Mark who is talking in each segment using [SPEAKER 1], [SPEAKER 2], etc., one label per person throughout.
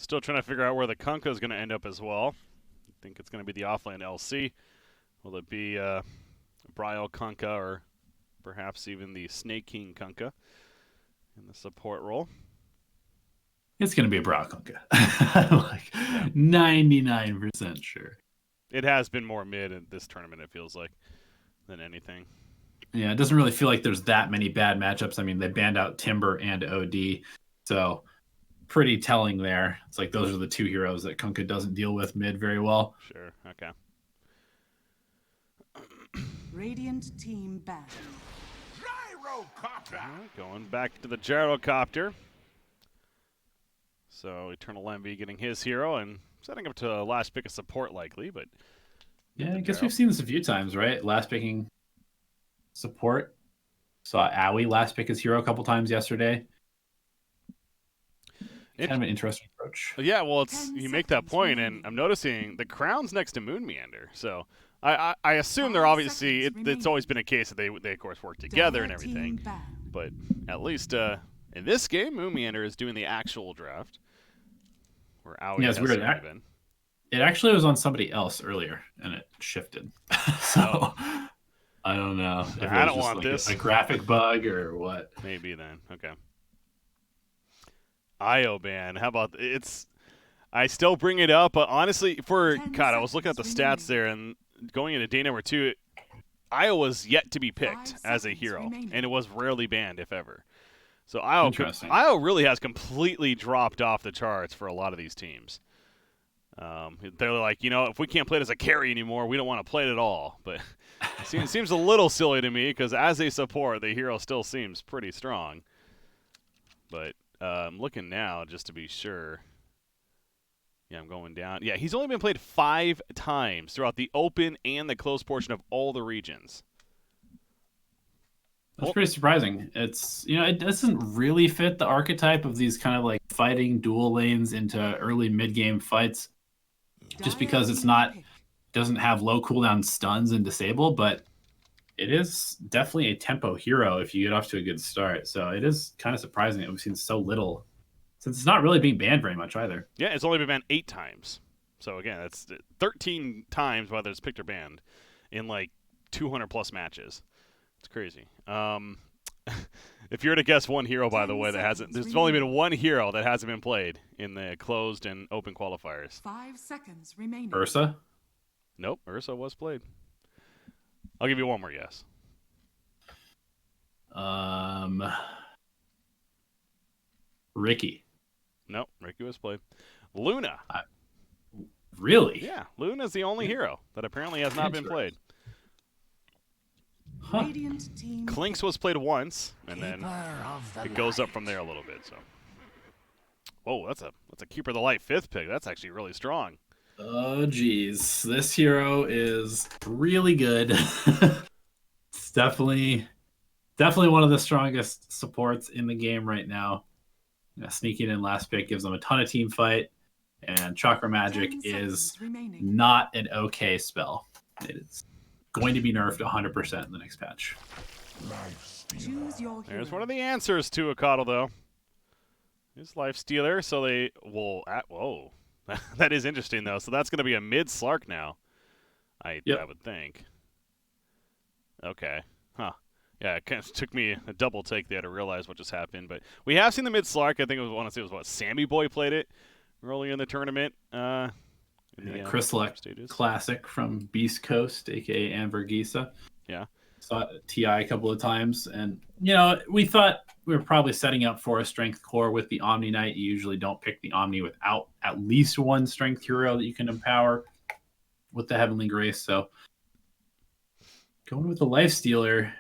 [SPEAKER 1] Still trying to figure out where the Kunkka is going to end up as well. I think it's going to be the offlane LC. Will it be Brio Kunkka or perhaps even the Snake King Kunkka in the support role?
[SPEAKER 2] It's going to be a Brio Kunkka. Like 99% sure.
[SPEAKER 1] It has been more mid in this tournament, it feels like, than anything.
[SPEAKER 2] Yeah, it doesn't really feel like there's that many bad matchups. I mean, they banned out Timber and OD, so pretty telling there. It's like those are the two heroes that Kunkka doesn't deal with mid very well.
[SPEAKER 1] Sure, okay.
[SPEAKER 3] Radiant team back.
[SPEAKER 1] Gyrocopter! Right, going back to the gyrocopter. So Eternal Envy getting his hero and setting up to last pick a support likely, but...
[SPEAKER 2] Yeah, I guess we've seen this a few times, right? Last picking support. Saw Aoi last pick his hero a couple times yesterday. Kind of an interesting approach.
[SPEAKER 1] Yeah, well, you make that point, and I'm noticing the crown's next to Moon Meander, so I assume they're obviously it's always been a case that they of course work together and everything, but at least in this game, Moon Meander is doing the actual draft, where Aoi has
[SPEAKER 2] weird.
[SPEAKER 1] Been.
[SPEAKER 2] It actually was on somebody else earlier, and it shifted. So I don't know. If
[SPEAKER 1] I don't want this.
[SPEAKER 2] A graphic bug or what?
[SPEAKER 1] Maybe then. Okay. IO ban. How about it's? I still bring it up, but honestly, I was looking at the stats there, and going into day number 2, IO was yet to be picked as a hero, and it was rarely banned, if ever. So IO really has completely dropped off the charts for a lot of these teams. They're like, if we can't play it as a carry anymore, we don't want to play it at all. But it seems a little silly to me because as a support, the hero still seems pretty strong. But I'm looking now just to be sure. Yeah, I'm going down. Yeah, he's only been played 5 times throughout the open and the closed portion of all the regions.
[SPEAKER 2] That's pretty surprising. It's it doesn't really fit the archetype of these kind of like fighting dual lanes into early mid-game fights. Just because doesn't have low cooldown stuns and disable, but it is definitely a tempo hero if you get off to a good start. So it is kind of surprising that we've seen so little, since it's not really being banned very much either.
[SPEAKER 1] Yeah, it's only been banned 8 times. So again, that's 13 times whether it's picked or banned in like 200 plus matches. It's crazy. If you were to guess one hero, by the way, there's only been one hero that hasn't been played in the closed and open qualifiers.
[SPEAKER 3] 5 seconds remaining.
[SPEAKER 1] Ursa? Nope, Ursa was played. I'll give you one more guess.
[SPEAKER 2] Ricky.
[SPEAKER 1] Nope, Ricky was played. Luna.
[SPEAKER 2] Really?
[SPEAKER 1] Yeah, Luna's the only hero that apparently has not been played.
[SPEAKER 2] Huh.
[SPEAKER 1] Clinks was played once, and then it goes up from there a little bit. So, whoa, that's a Keeper of the Light 5th pick. That's actually really strong.
[SPEAKER 2] Oh, geez. This hero is really good. It's definitely one of the strongest supports in the game right now. Sneaking in last pick gives them a ton of team fight, and Chakra Magic is not an okay spell. It is going to be nerfed 100% in the next patch.
[SPEAKER 1] There's one of the answers to Akatl, though. Is Life Stealer, so they will... Whoa. That is interesting, though. So that's going to be a mid-Slark now, I would think. Okay. Huh. Yeah, it kind of took me a double take there to realize what just happened. But we have seen the mid-Slark. I think it was Sammy Boy played it earlier in the tournament.
[SPEAKER 2] Chrysalek Classic from Beast Coast, a.k.a. Anvergisa.
[SPEAKER 1] Yeah.
[SPEAKER 2] Saw TI a couple of times. And, we thought we were probably setting up for a Strength Core with the Omni Knight. You usually don't pick the Omni without at least one Strength hero that you can empower with the Heavenly Grace. So, going with the Life Stealer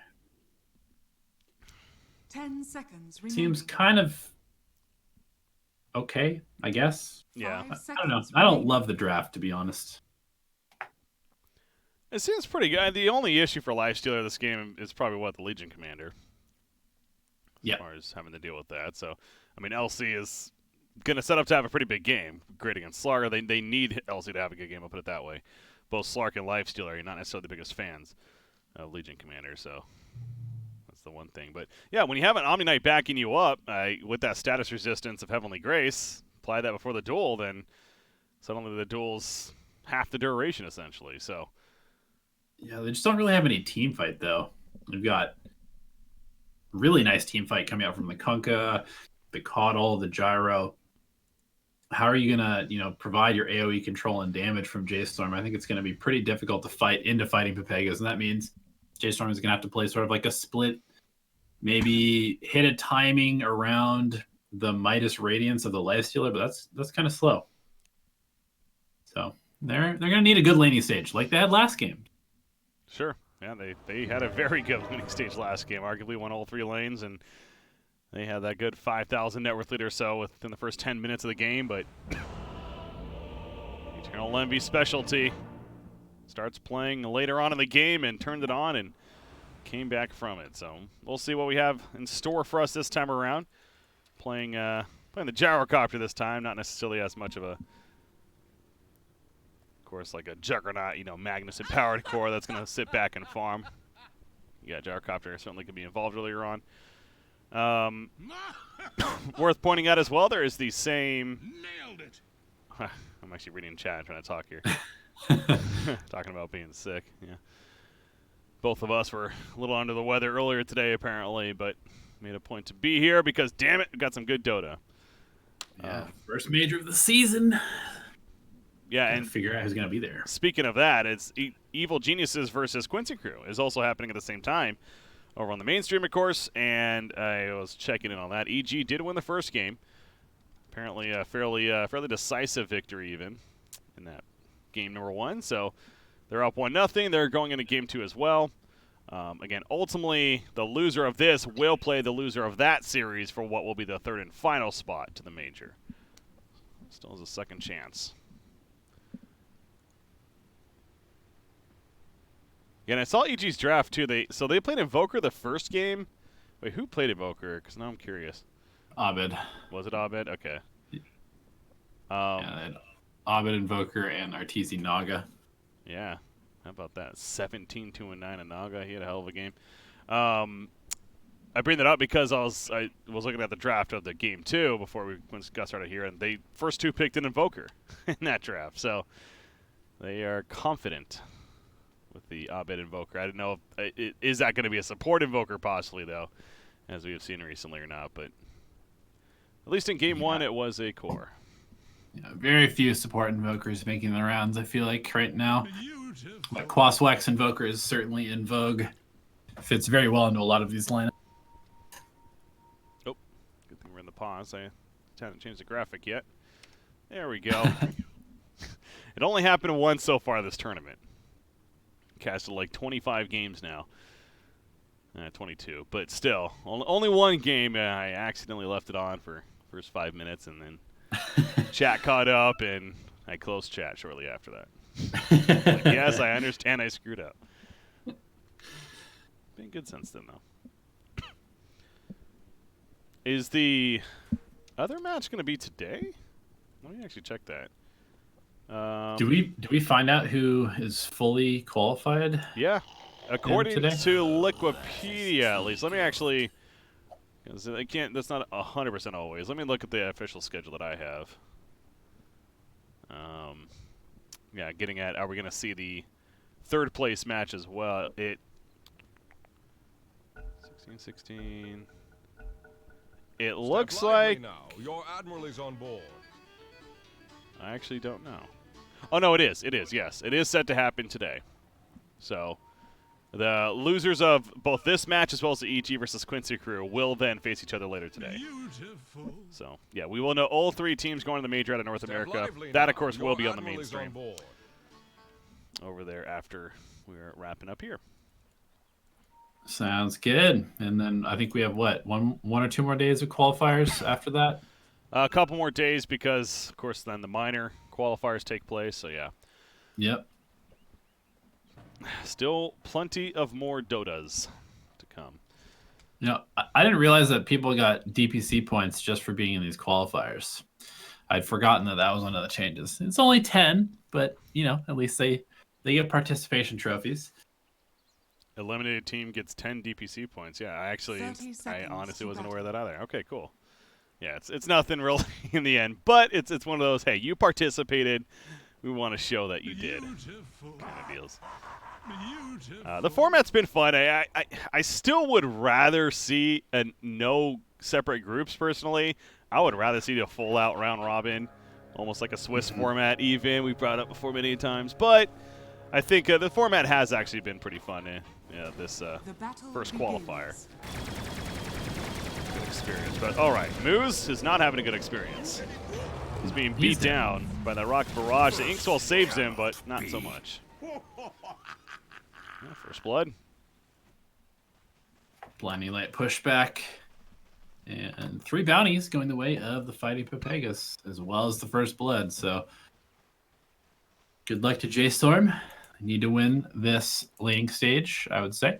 [SPEAKER 3] 10 seconds remaining.
[SPEAKER 2] Seems kind of okay, I guess.
[SPEAKER 1] Yeah.
[SPEAKER 2] I don't know. I don't love the draft, to be honest.
[SPEAKER 1] It seems pretty good. The only issue for Lifestealer this game is probably the Legion Commander. As far as having to deal with that. So, I mean, LC is going to set up to have a pretty big game. Great against Slark. They need LC to have a good game, I'll put it that way. Both Slark and Lifestealer are not necessarily the biggest fans of Legion Commander, so that's the one thing. But, yeah, when you have an Omni Knight backing you up with that status resistance of Heavenly Grace, apply that before the duel, then suddenly the duel's half the duration, essentially. So,
[SPEAKER 2] yeah, they just don't really have any team fight, though. We've got really nice team fight coming out from the Kunkka, the Caudal, the Gyro. How are you going to, provide your AoE control and damage from J.Storm? I think it's going to be pretty difficult to fight into fighting Pepegas, and that means J.Storm is going to have to play sort of like a split, maybe hit a timing around the Midas Radiance of the Lifestealer, but that's kind of slow. So they're going to need a good laning stage like they had last game.
[SPEAKER 1] sure. Yeah, they had a very good winning stage last game. Arguably won all 3 lanes, and they had that good 5,000 net worth lead or so within the first 10 minutes of the game, but Eternal Envy specialty starts playing later on in the game and turned it on and came back from it. So we'll see what we have in store for us this time around. Playing the Gyrocopter this time, not necessarily as much of a, of course, like a Juggernaut, Magnus empowered core that's going to sit back and farm. Yeah, Gyrocopter certainly could be involved earlier on. Worth pointing out as well, there is the same.
[SPEAKER 4] Nailed it.
[SPEAKER 1] I'm actually reading chat, trying to talk here. Talking about being sick. Yeah. Both of us were a little under the weather earlier today, apparently, but made a point to be here because, damn it, we got some good Dota.
[SPEAKER 2] Yeah, first major of the season.
[SPEAKER 1] Yeah, and
[SPEAKER 2] figure out who's going to be there.
[SPEAKER 1] Speaking of that, it's Evil Geniuses versus Quincy Crew is also happening at the same time over on the mainstream, of course, and I was checking in on that. EG did win the first game. Apparently a fairly decisive victory even in that game number 1. So they're up 1-0. They're going into game 2 as well. Again, ultimately, the loser of this will play the loser of that series for what will be the third and final spot to the major. Still has a second chance. Yeah, and I saw EG's draft too. They played Invoker the first game. Wait, who played Invoker? Because now I'm curious.
[SPEAKER 2] Abed.
[SPEAKER 1] Was it Abed? Okay.
[SPEAKER 2] Yeah, they had Abed, Invoker, and Arteezy Naga.
[SPEAKER 1] Yeah. How about that? 17-2-9 in Naga. He had a hell of a game. I bring that up because I was looking at the draft of the game 2 before we got started here, and they first 2 picked an Invoker in that draft. So they are confident with the Abed Invoker. I didn't know if is that going to be a support Invoker possibly, though, as we have seen recently or not. But at least in game 1, it was a core.
[SPEAKER 2] Yeah, very few support Invokers making the rounds, I feel like, right now.
[SPEAKER 4] Beautiful.
[SPEAKER 2] But Quaswex Invoker is certainly in vogue. Fits very well into a lot of these lineups.
[SPEAKER 1] Oh, good thing we're in the pause. I haven't changed the graphic yet. There we go. It only happened once so far this tournament. Casted like 25 games now. 22, but still, only one game. I accidentally left it on for first 5 minutes, and then chat caught up, and I closed chat shortly after that. Like, yes, I understand I screwed up. Been good since then, though. Is the other match going to be today? Let me actually check that.
[SPEAKER 2] Do we find out who is fully qualified?
[SPEAKER 1] Yeah. According to
[SPEAKER 2] today?
[SPEAKER 1] Liquipedia, at least. Let me actually, because I can't. That's not 100% always. Let me look at the official schedule that I have. Yeah, getting at, are we going to see the third place match as well? 16. It looks like.
[SPEAKER 4] Now. Your admiral is on board.
[SPEAKER 1] I actually don't know. Oh no, it is. It is. Yes, it is set to happen today. So. The losers of both this match as well as the EG versus Quincy Crew will then face each other later today.
[SPEAKER 4] Beautiful.
[SPEAKER 1] So, yeah, we will know all 3 teams going to the major out of North America. That, of course, will be on the mainstream over there after we're wrapping up here.
[SPEAKER 2] Sounds good. And then I think we have, what, one or 2 more days of qualifiers after that?
[SPEAKER 1] A couple more days because, of course, then the minor qualifiers take place. So, yeah.
[SPEAKER 2] Yep.
[SPEAKER 1] Still plenty of more Dotas to come.
[SPEAKER 2] You know, I didn't realize that people got DPC points just for being in these qualifiers. I'd forgotten that was one of the changes. It's only 10, but, at least they get participation trophies.
[SPEAKER 1] Eliminated team gets 10 DPC points. Yeah, I honestly wasn't aware of that either. Okay, cool. Yeah, it's nothing really in the end, but it's one of those, hey, you participated, we want to show that you did
[SPEAKER 4] Beautiful.
[SPEAKER 1] kind of deals.
[SPEAKER 4] Beautiful.
[SPEAKER 1] The format's been fun. I still would rather see no separate groups personally. I would rather see a full-out round robin, almost like a Swiss format even. We've brought it up before many times. But I think the format has actually been pretty fun this
[SPEAKER 3] The battle
[SPEAKER 1] first
[SPEAKER 3] begins.
[SPEAKER 1] qualifier. Good experience. But all right, Moose is not having a good experience. He's being beat down by that rocket barrage. The Inkswell saves him, but not so much. Yeah, first blood.
[SPEAKER 2] Blinding light pushback. And 3 bounties going the way of the fighting Pepegas, as well as the first blood. So good luck to J.Storm. Need to win this laning stage, I would say.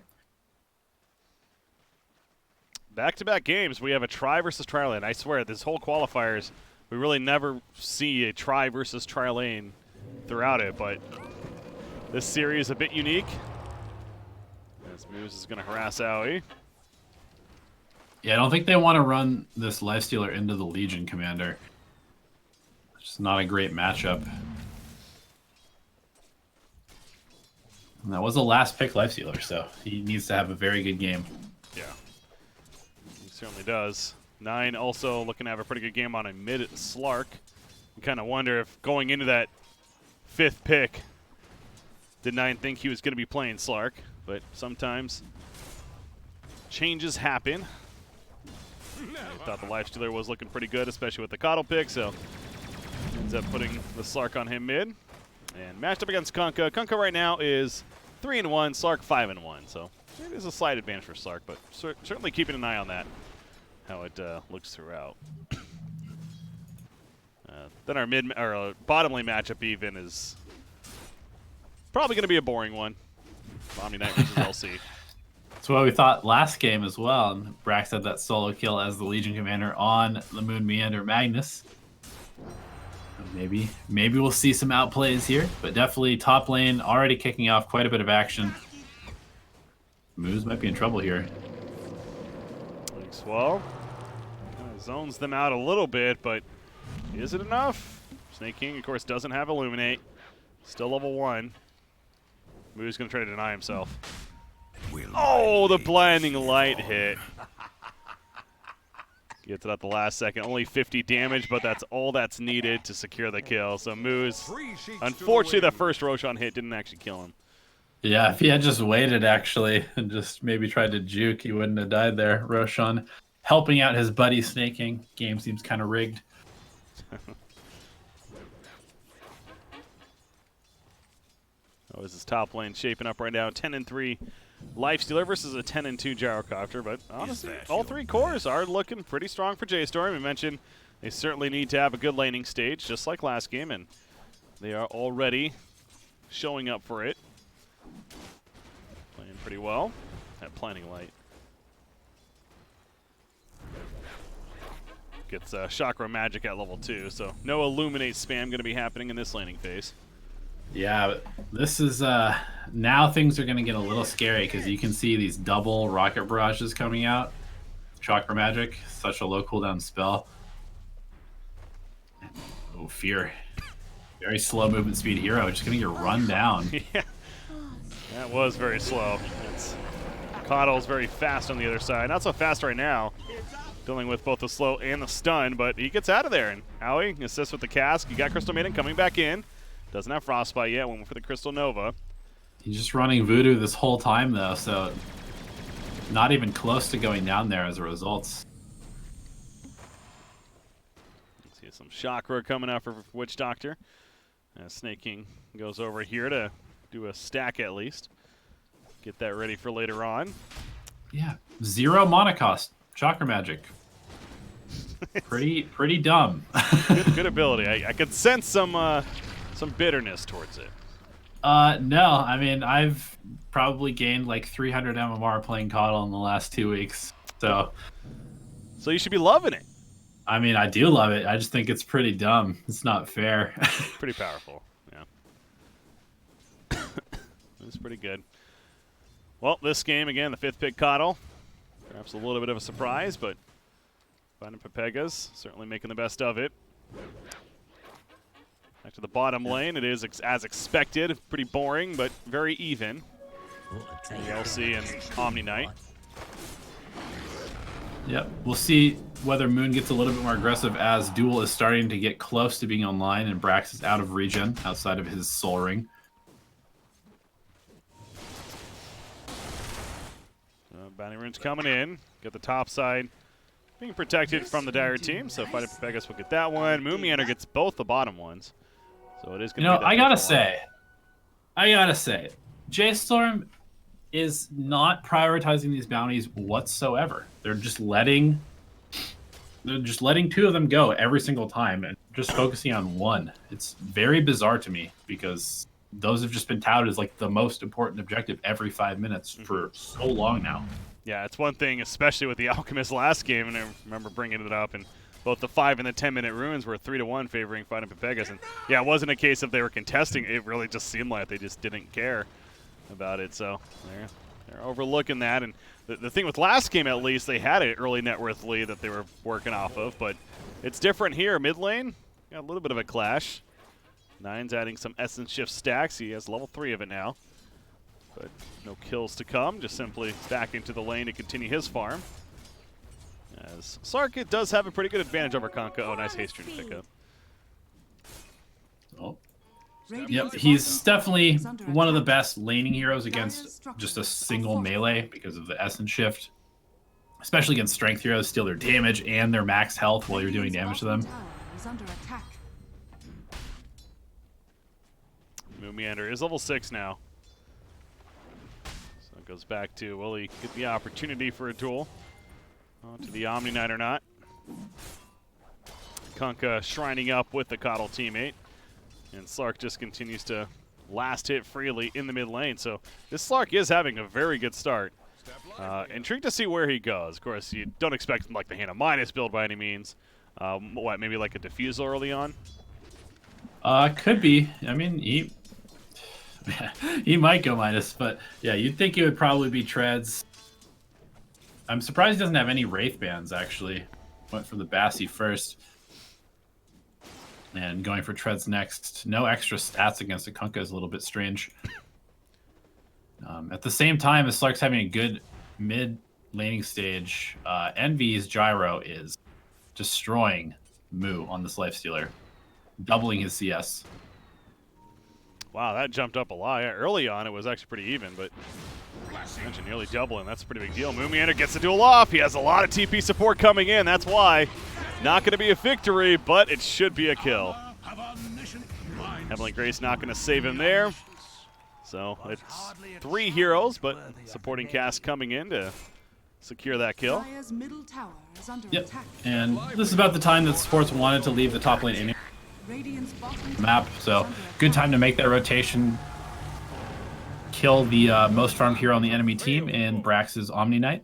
[SPEAKER 1] Back-to-back games, we have a try versus tri lane. I swear, this whole qualifiers, we really never see a try versus tri lane throughout it, but this series is a bit unique. As Moose is going to harass Aoi.
[SPEAKER 2] Yeah, I don't think they want to run this Lifestealer into the Legion Commander. It's just not a great matchup. And that was a last pick Lifestealer, so he needs to have a very good game.
[SPEAKER 1] Yeah, he certainly does. 9 also looking to have a pretty good game on a mid Slark. You kind of wonder if going into that 5th pick, did 9 think he was going to be playing Slark, but sometimes changes happen. I thought the Lifestealer was looking pretty good, especially with the Coddle pick, so ends up putting the Slark on him mid. And matched up against Kunkka. Kunkka right now is 3-1, Slark 5-1, so it is a slight advantage for Slark, but certainly keeping an eye on that, how it looks throughout. Then our bottom lane matchup even is probably going to be a boring one. Omni Knight versus LC.
[SPEAKER 2] That's what we thought last game as well. And Brax had that solo kill as the Legion Commander on the Moon Meander Magnus. Maybe we'll see some outplays here, but definitely top lane already kicking off quite a bit of action. Moose might be in trouble here.
[SPEAKER 1] Swell zones them out a little bit, but is it enough? Snake King, of course, doesn't have Illuminate. Still level 1. Moo's going to try to deny himself. Oh, the blinding light hit. Gets it at the last second. Only 50 damage, but that's all that's needed to secure the kill. So Moose, unfortunately, that first Roshan hit didn't actually kill him.
[SPEAKER 2] Yeah, if he had just waited, actually, and just maybe tried to juke, he wouldn't have died there. Roshan helping out his buddy Snake King. Game seems kind of rigged.
[SPEAKER 1] Oh, is his top lane shaping up right now? 10-3 Lifestealer versus a 10-2 Gyrocopter, but honestly, all 3 cores are looking pretty strong for J.Storm. We mentioned they certainly need to have a good laning stage, just like last game, and they are already showing up for it. Playing pretty well. That Planning Light. Gets Chakra Magic at level 2, so no Illuminate spam going to be happening in this laning phase.
[SPEAKER 2] Yeah, but this is now things are going to get a little scary because you can see these double rocket barrages coming out. Chakra Magic, such a low cooldown spell. Oh, Fear. Very slow movement speed hero, just going to get run down.
[SPEAKER 1] Yeah, that was very slow. Coddle's very fast on the other side. Not so fast right now, dealing with both the slow and the stun, but he gets out of there. And Aoi assists with the cask. You got Crystal Maiden coming back in. Doesn't have Frostbite yet. Went for the Crystal Nova.
[SPEAKER 2] He's just running Voodoo this whole time, though, so not even close to going down there as a result.
[SPEAKER 1] See some Chakra coming out for Witch Doctor. Snake King goes over here to do a stack at least. Get that ready for later on.
[SPEAKER 2] Yeah, 0 mana cost. Chakra Magic. Pretty dumb.
[SPEAKER 1] Good ability. I could sense some bitterness towards it.
[SPEAKER 2] No, I mean, I've probably gained like 300 MMR playing Coddle in the last 2 weeks. So
[SPEAKER 1] you should be loving it.
[SPEAKER 2] I mean, I do love it. I just think it's pretty dumb. It's not fair.
[SPEAKER 1] Pretty powerful, yeah. It's pretty good. Well, this game, again, the 5th pick Coddle. Perhaps a little bit of a surprise, but Finding Pepegas, certainly making the best of it. Back to the bottom lane, it is as expected, pretty boring, but very even. LC and Omni Knight.
[SPEAKER 2] Yep, we'll see whether Moon gets a little bit more aggressive as Duel is starting to get close to being online and Brax is out of regen outside of his soul ring.
[SPEAKER 1] Bounty runes coming in. Get the top side being protected from the Dire team, so Fighting Pepegas will get that one. Moon Meander gets both the bottom ones. So it is going to be that
[SPEAKER 2] I gotta say, J.Storm is not prioritizing these bounties whatsoever. They're just letting two of them go every single time and just focusing on one. It's very bizarre to me because those have just been touted as like the most important objective every 5 minutes for so long now.
[SPEAKER 1] Yeah, it's one thing, especially with the Alchemist last game, and I remember bringing it up, and both the 5 and the 10-minute runes were 3-1 favoring Fighting Pepegas. And yeah, it wasn't a case of they were contesting. It really just seemed like they just didn't care about it. So they're overlooking that. And the thing with last game, at least, they had an early net worth lead that they were working off of. But it's different here. Mid lane, got a little bit of a clash. Nine's adding some Essence Shift stacks. He has level 3 of it now. But no kills to come, just simply back into the lane to continue his farm. As Sarkit does have a pretty good advantage over Conka. Oh, nice haste rune pickup.
[SPEAKER 2] Oh. Yep, he's definitely one of the best laning heroes against just a single melee because of the Essence Shift. Especially against strength heroes, steal their damage and their max health while you're doing damage to them.
[SPEAKER 1] Moon Meander is level 6 now. So it goes back to, will he get the opportunity for a duel? To the Omni Knight or not. Kunkka shrining up with the Coddle teammate. And Slark just continues to last hit freely in the mid lane. So this Slark is having a very good start. Intrigued to see where he goes. Of course, you don't expect him like the Hannah Minus build by any means. What, maybe like a Diffusal early on?
[SPEAKER 2] Could be. I mean, he might go minus, but yeah, you'd think it would probably be Treads. I'm surprised he doesn't have any Wraith bands, actually. Went for the Bassi first. And going for Treads next. No extra stats against a Kunkka is a little bit strange. At the same time as Slark's having a good mid laning stage, Envy's Gyro is destroying Moo on this Lifestealer. Doubling his CS.
[SPEAKER 1] Wow, that jumped up a lot. Yeah, early on, it was actually pretty even, but mentioned nearly doubling. That's a pretty big deal. Moon Meander gets the duel off. He has a lot of TP support coming in. That's why. Not going to be a victory, but it should be a kill. Heavenly Grace not going to save him there. So it's 3 heroes, but supporting cast coming in to secure that kill.
[SPEAKER 2] Yep, and this is about the time that supports wanted to leave the top lane in map, so good time to make that rotation. Kill the most farmed hero on the enemy team in Brax's Omni Knight.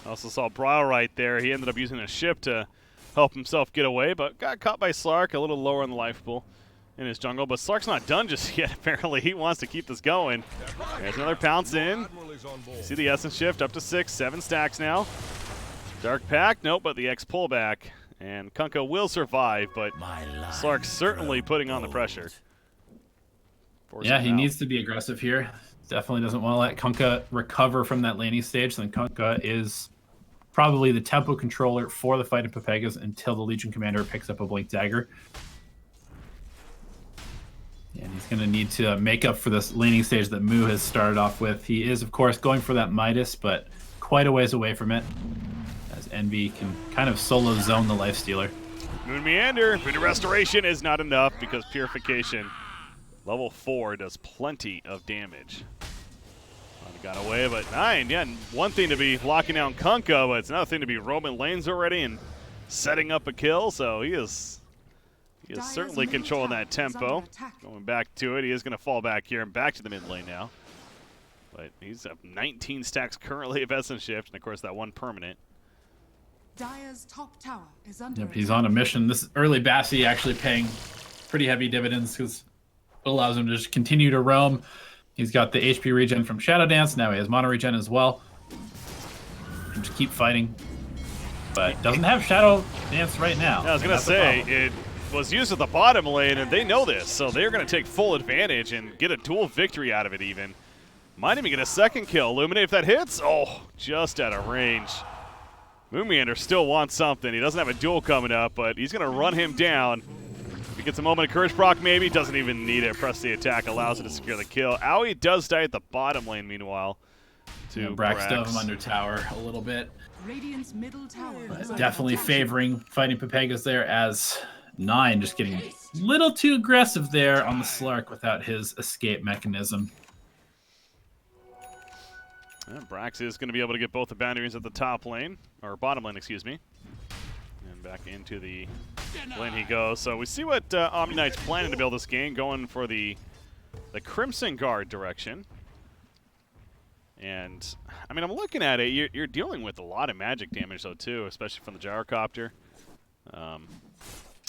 [SPEAKER 1] Also saw Brawl right there. He ended up using a ship to help himself get away, but got caught by Slark a little lower in the life pool in his jungle. But Slark's not done just yet, apparently. He wants to keep this going. There's another pounce in. See the Essence Shift up to 6, 7 stacks now. Dark Pact, nope, but the X pullback. And Kunkka will survive, but Slark's certainly putting on the pressure.
[SPEAKER 2] Yeah, he needs to be aggressive here. Definitely doesn't want to let Kunkka recover from that laning stage. Then Kunkka is probably the tempo controller for the fight of Pepegas until the Legion Commander picks up a Blink Dagger. And he's going to need to make up for this laning stage that Moo has started off with. He is, of course, going for that Midas, but quite a ways away from it, as Envy can kind of solo zone the Lifestealer.
[SPEAKER 1] Moon Meander, Food Restoration is not enough because Purification level 4 does plenty of damage. Got away, but 9, yeah, one thing to be locking down Kunkka, but it's another thing to be roaming lanes already and setting up a kill, so he is certainly controlling that tempo. Going back to it, he is going to fall back here and back to the mid lane now. But he's up 19 stacks currently of Essence Shift, and of course that one permanent.
[SPEAKER 3] Dire's top tower is under
[SPEAKER 2] Yep, he's on a mission. This early Bassi actually paying pretty heavy dividends because it allows him to just continue to roam. He's got the HP regen from Shadow Dance. Now he has mono regen as well. And just keep fighting. but doesn't have Shadow Dance right now.
[SPEAKER 1] I was going to say, it was used at the bottom lane, and they know this, so they're going to take full advantage and get a dual victory out of it even. Might even get a second kill. Illuminate if that hits. Oh, just out of range. Moonmeander still wants something. He doesn't have a duel coming up, but he's going to run him down. If he gets a moment of courage proc, maybe. Doesn't even need it. Press the attack, allows it to secure the kill. Aoi does die at the bottom lane, meanwhile. To
[SPEAKER 2] Brax dove him under tower a little bit.
[SPEAKER 3] Radiant's middle tower is
[SPEAKER 2] Definitely
[SPEAKER 3] under attack.
[SPEAKER 2] favoring fighting Pepegas there, as 9 just getting a little too aggressive there on the Slark without his escape mechanism.
[SPEAKER 1] Yeah, Brax is going to be able to get both the boundaries at the top lane, or bottom lane, excuse me. And back into the lane he goes. So we see what Omni Knight's planning to build this game, going for the Crimson Guard direction. And, I mean, I'm looking at it. You're dealing with a lot of magic damage, though, too, especially from the Gyrocopter.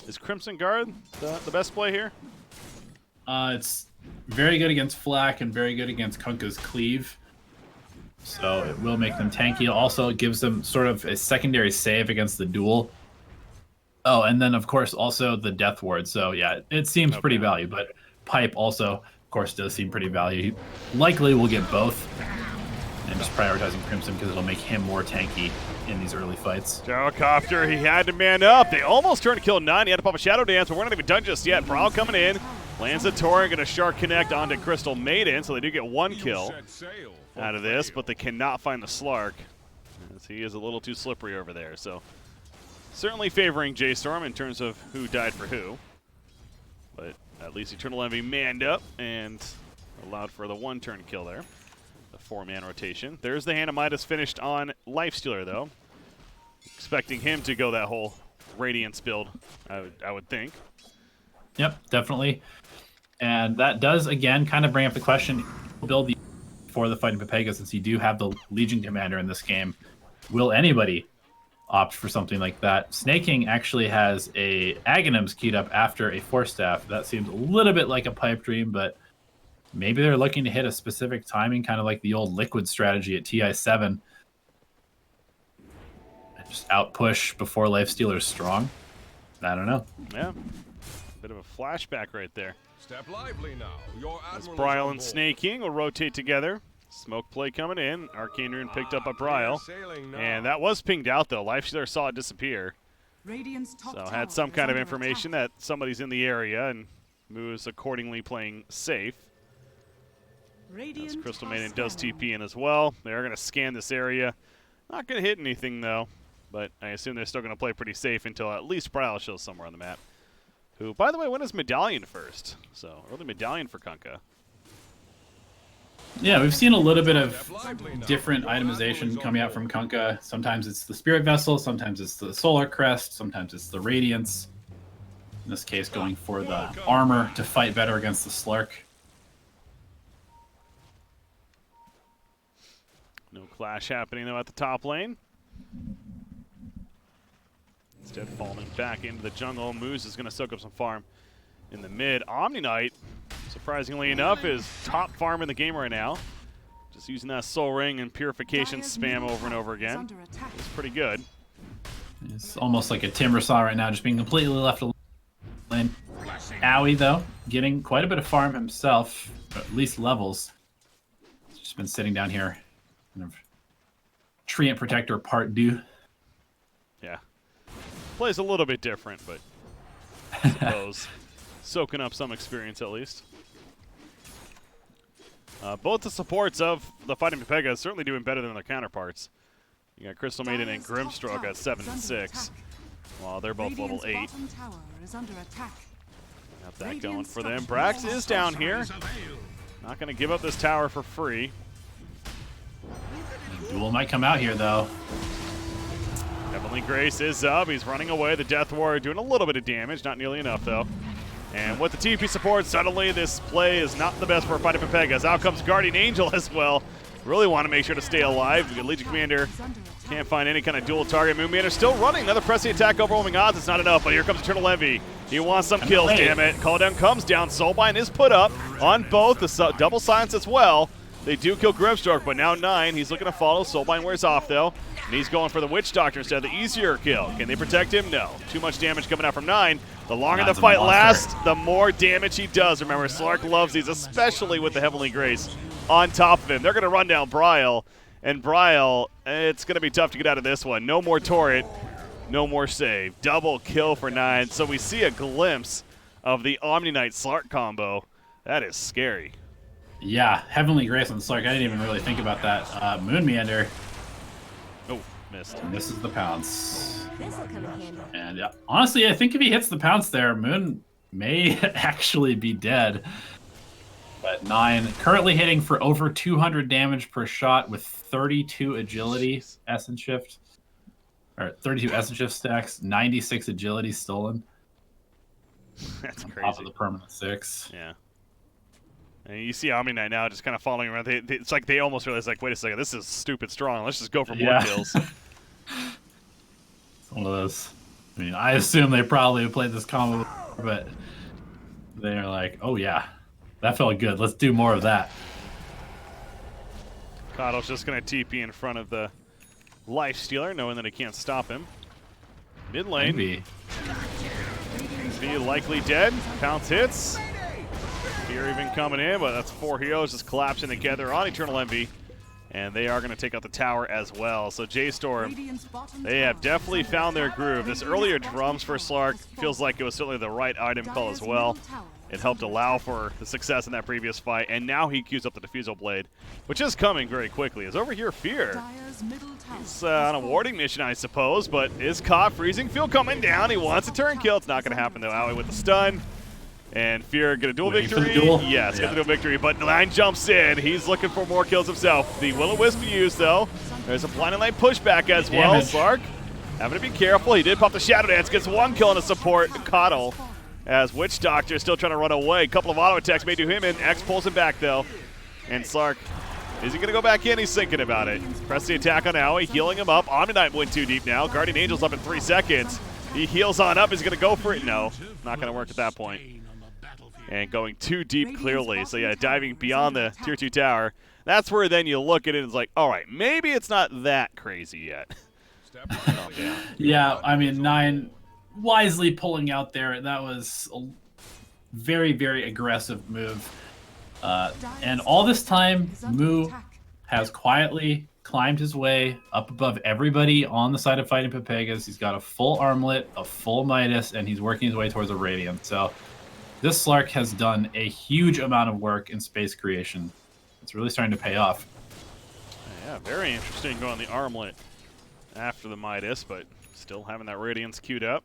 [SPEAKER 1] Is Crimson Guard the best play here?
[SPEAKER 2] It's very good against Flak and very good against Kunkka's Cleave. So it will make them tanky. Also, it gives them sort of a secondary save against the duel. Oh, and then, of course, also the Death Ward. So, yeah, it seems pretty valued. But Pipe also, of course, does seem pretty valued. He likely will get both. And just prioritizing Crimson because it'll make him more tanky in these early fights.
[SPEAKER 1] Gyrocopter, he had to man up. They almost turned to kill 9. He had to pop a Shadow Dance, but we're not even done just yet. Brawl coming in. Lands a Torrent, going to Shark Connect onto Crystal Maiden, so they do get 1 kill out of this, but they cannot find the Slark, as he is a little too slippery over there. So certainly favoring J.Storm in terms of who died for who. But at least Eternal Envy manned up and allowed for the 1-turn kill there. The 4-man rotation. There's the Hand of Midas finished on Lifestealer, though. Expecting him to go that whole Radiance build, I would think.
[SPEAKER 2] Yep, definitely. And that does, again, kind of bring up the question, build for the fighting Pepegas, since you do have the Legion Commander in this game. Will anybody opt for something like that? Snaking actually has a Aghanims keyed up after a Force Staff. That seems a little bit like a pipe dream, but maybe they're looking to hit a specific timing, kind of like the old Liquid strategy at TI7. Just outpush before Lifestealer's strong. I don't know.
[SPEAKER 1] Yeah. Bit of a flashback right there.
[SPEAKER 4] Step lively now. Your
[SPEAKER 1] As
[SPEAKER 4] Admiral
[SPEAKER 1] Bryle
[SPEAKER 4] is
[SPEAKER 1] and
[SPEAKER 4] on
[SPEAKER 1] Snake King will rotate together. Smoke play coming in. Arcane Rune picked up by Bryle. And that was pinged out, though. Lifestealer saw it disappear.
[SPEAKER 3] Radiant's top
[SPEAKER 1] So
[SPEAKER 3] tower
[SPEAKER 1] had some
[SPEAKER 3] is
[SPEAKER 1] kind of
[SPEAKER 3] under
[SPEAKER 1] information
[SPEAKER 3] attack.
[SPEAKER 1] that somebody's in the area and moves accordingly, playing safe. As
[SPEAKER 3] Radiant
[SPEAKER 1] Crystal
[SPEAKER 3] are
[SPEAKER 1] Maiden does
[SPEAKER 3] scanning.
[SPEAKER 1] TP in as well. They're going to scan this area. Not going to hit anything, though. But I assume they're still going to play pretty safe until at least Bryle shows somewhere on the map. Who, by the way, went as Medallion first. So, early Medallion for Kunkka.
[SPEAKER 2] Yeah, we've seen a little bit of different itemization coming out from Kunkka. Sometimes it's the Spirit Vessel, sometimes it's the Solar Crest, sometimes it's the Radiance. In this case, going for the armor to fight better against the Slark.
[SPEAKER 1] No clash happening, though, at the top lane. Instead, falling back into the jungle. Moose is going to soak up some farm in the mid. Omni Knight, surprisingly enough, is top farm in the game right now. Just using that Soul Ring and Purification
[SPEAKER 3] Dire's
[SPEAKER 1] spam
[SPEAKER 3] middle
[SPEAKER 1] over and
[SPEAKER 3] tower
[SPEAKER 1] over
[SPEAKER 3] is
[SPEAKER 1] again.
[SPEAKER 3] under attack.
[SPEAKER 1] It's pretty good.
[SPEAKER 2] It's almost like a Timber Saw right now, just being completely left alone. Aoi, though, getting quite a bit of farm himself, or at least levels. He's just been sitting down here. Kind of Treant Protector Part 2.
[SPEAKER 1] Yeah. Plays a little bit different, but I suppose soaking up some experience at least. Both the supports of the Fighting Pepegas certainly doing better than their counterparts. You got Crystal Maiden and
[SPEAKER 3] Dire's top
[SPEAKER 1] Grimstroke
[SPEAKER 3] tower
[SPEAKER 1] at 7
[SPEAKER 3] is
[SPEAKER 1] and
[SPEAKER 3] under
[SPEAKER 1] 6,
[SPEAKER 3] attack.
[SPEAKER 1] while they're both
[SPEAKER 3] Radiant's
[SPEAKER 1] level 8.
[SPEAKER 3] bottom tower is under attack.
[SPEAKER 1] Got that going
[SPEAKER 3] Radiant's
[SPEAKER 1] for them.
[SPEAKER 3] structures
[SPEAKER 1] Brax is down here. Not going to give up this tower for free.
[SPEAKER 2] Duel might come out here, though.
[SPEAKER 1] Heavenly Grace is up. He's running away. The Death Warrior doing a little bit of damage. Not nearly enough, though. And with the TP support, suddenly this play is not the best for Fighting Pepegas. Out comes Guardian Angel as well. Really want to make sure to stay alive. The Legion Commander
[SPEAKER 3] Is under attack.
[SPEAKER 1] can't find any kind of dual target. Moonmeander still running. Another pressing attack, overwhelming odds. It's not enough, but here comes Eternal Envy. He wants some kills, damn it. Call down comes down. Soulbind is put up on both. The double silence as well. They do kill Grimstroke, but now 9. He's looking to follow. Soulbind wears off, though. And he's going for the Witch Doctor instead, the easier kill. Can they protect him? No. Too much damage coming out from 9. The longer the fight lasts, the more damage he does. Remember, Slark loves these, especially with the Heavenly Grace on top of him. They're going to run down Bryle, and Bryle, it's going to be tough to get out of this one. No more turret, no more save. Double kill for 9. So we see a glimpse of the Omni Knight Slark combo. That is scary.
[SPEAKER 2] Yeah, Heavenly Grace on Slark. I didn't even really think about that. Moon Meander.
[SPEAKER 1] Oh, missed.
[SPEAKER 2] And this is the pounce.
[SPEAKER 5] This'll come in handy.
[SPEAKER 2] And yeah, honestly, I think if he hits the pounce there, Moon may actually be dead. But 9 currently hitting for over 200 damage per shot with 32 agility essence shift. Or 32 essence shift stacks, 96 agility stolen.
[SPEAKER 1] That's
[SPEAKER 2] on
[SPEAKER 1] crazy.
[SPEAKER 2] top of the permanent 6.
[SPEAKER 1] Yeah. And you see Omni Knight now just kind of following around. It's like they almost realize, like, wait a second, this is stupid strong. Let's just go for more kills.
[SPEAKER 2] It's one of those. I mean, I assume they probably played this combo, but they're like, oh yeah, that felt good. Let's do more of that.
[SPEAKER 1] Coddle's just going to TP in front of the Life Stealer, knowing that he can't stop him. Mid lane.
[SPEAKER 2] Maybe.
[SPEAKER 1] Be likely dead. Pounce hits. Fear even coming in, but that's 4 heroes just collapsing together on Eternal Envy. And they are going to take out the tower as well. So J.Storm, they have definitely found their groove. This earlier drums for Slark feels like it was certainly the right item call as well. It helped allow for the success in that previous fight. And now he queues up the Diffusal Blade, which is coming very quickly. As over here, Fear, he's on a warding mission, I suppose, but is caught. Freezing Field coming down. He wants a turn kill. It's not going to happen, though. Owie with the stun. And Fear get a duel victory. Yes, get the duel victory. But 9 jumps in. He's looking for more kills himself. The Will-O-Wisp used, though. There's a blinding light pushback as well. Slark having to be careful. He did pop the Shadow Dance. Gets 1 kill on a support. Coddle, as Witch Doctor is still trying to run away. A couple of auto attacks may do him in. X pulls him back, though. And Slark, is he going to go back in? He's thinking about it. Press the attack on Owie, healing him up. Omni Knight went too deep now. Guardian Angel's up in 3 seconds. He heals on up. He's going to go for it. No, not going to work at that point. And going too deep, clearly. So, yeah, diving beyond the Tier 2 tower. That's where then you look at it and it's like, all right, maybe it's not that crazy yet.
[SPEAKER 2] Yeah, I mean, 9 wisely pulling out there. That was a very, very aggressive move. And all this time, Mu has quietly climbed his way up above everybody on the side of fighting Pepegas. He's got a full armlet, a full Midas, and he's working his way towards a Radiant. So this Slark has done a huge amount of work in space creation. It's really starting to pay off.
[SPEAKER 1] Yeah, very interesting going the armlet after the Midas, but still having that Radiance queued up.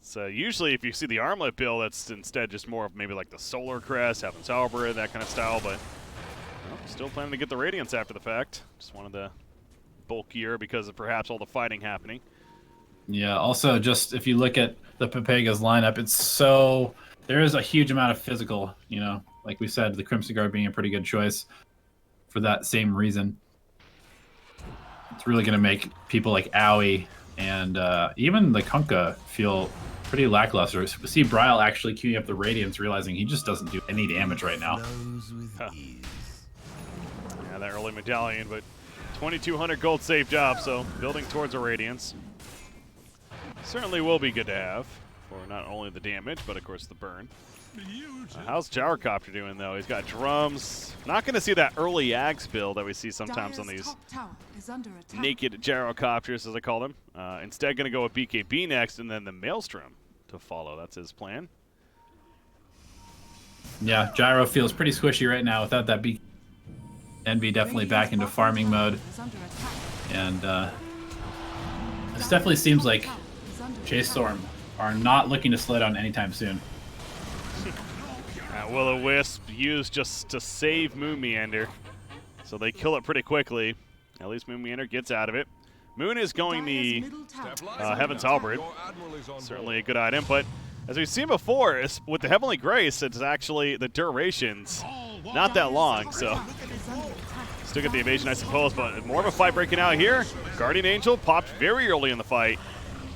[SPEAKER 1] So usually if you see the armlet build, that's instead just more of maybe like the Solar Crest, Heaven's Halberd, that kind of style, but well, still planning to get the Radiance after the fact. Just wanted the bulkier because of perhaps all the fighting happening.
[SPEAKER 2] Yeah, also just if you look at the Pepegas lineup, it's so there is a huge amount of physical, you know, like we said, the Crimson Guard being a pretty good choice for that same reason. It's really going to make people like Owie and even the Kunkka feel pretty lackluster. We see Bryle actually queuing up the Radiance, realizing he just doesn't do any damage right now.
[SPEAKER 1] Huh. Yeah, that early medallion, but 2,200 gold save job, so building towards a Radiance. Certainly will be good to have for not only the damage, but of course the burn. How's Gyrocopter doing, though? He's got drums. Not going to see that early Axe build that we see sometimes on these naked Gyrocopters, as I call them. Instead, going to go with BKB next, and then the Maelstrom to follow. That's his plan.
[SPEAKER 2] Yeah, Gyro feels pretty squishy right now without that BKB. Envy definitely back into farming mode. And this definitely seems like J.Storm are not looking to slow down anytime soon.
[SPEAKER 1] Will-O-Wisp used just to save Moon Meander. So they kill it pretty quickly. At least Moon Meander gets out of it. Moon is going the Heaven's Halberd. Certainly a good item, but as we've seen before, with the Heavenly Grace, it's actually the duration's not that long, so still get the evasion, I suppose, but more of a fight breaking out here. Guardian Angel popped very early in the fight.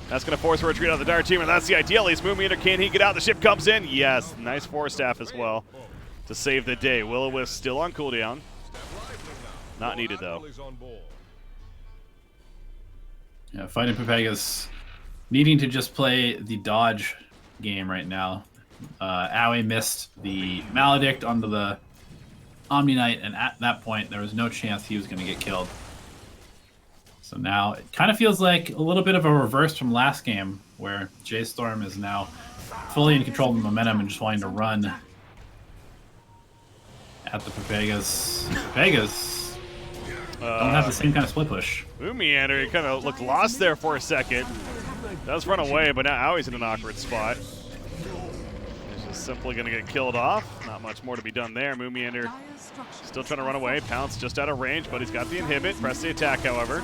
[SPEAKER 1] That's going to force a retreat out of the Dire Team, and that's the ideal. At least Moon Meander, can he get out? The ship comes in. Yes, nice Force Staff as well to save the day. Will-O-Wisp still on cooldown. Not needed, though.
[SPEAKER 2] Yeah, fighting Pepegas needing to just play the dodge game right now. Aoi missed the Maledict onto the Omni Knight, and at that point, there was no chance he was going to get killed. So now it kind of feels like a little bit of a reverse from last game, where J.Storm is now fully in control of the momentum and just wanting to run at the Pepegas. Pepegas don't have the same kind of split push.
[SPEAKER 1] Meander, he kind of looked lost there for a second. Does run away, but now he's in an awkward spot. He's just simply going to get killed off. Not much more to be done there. Meander still trying to run away. Pounce just out of range, but he's got the inhibit. Press the attack, however.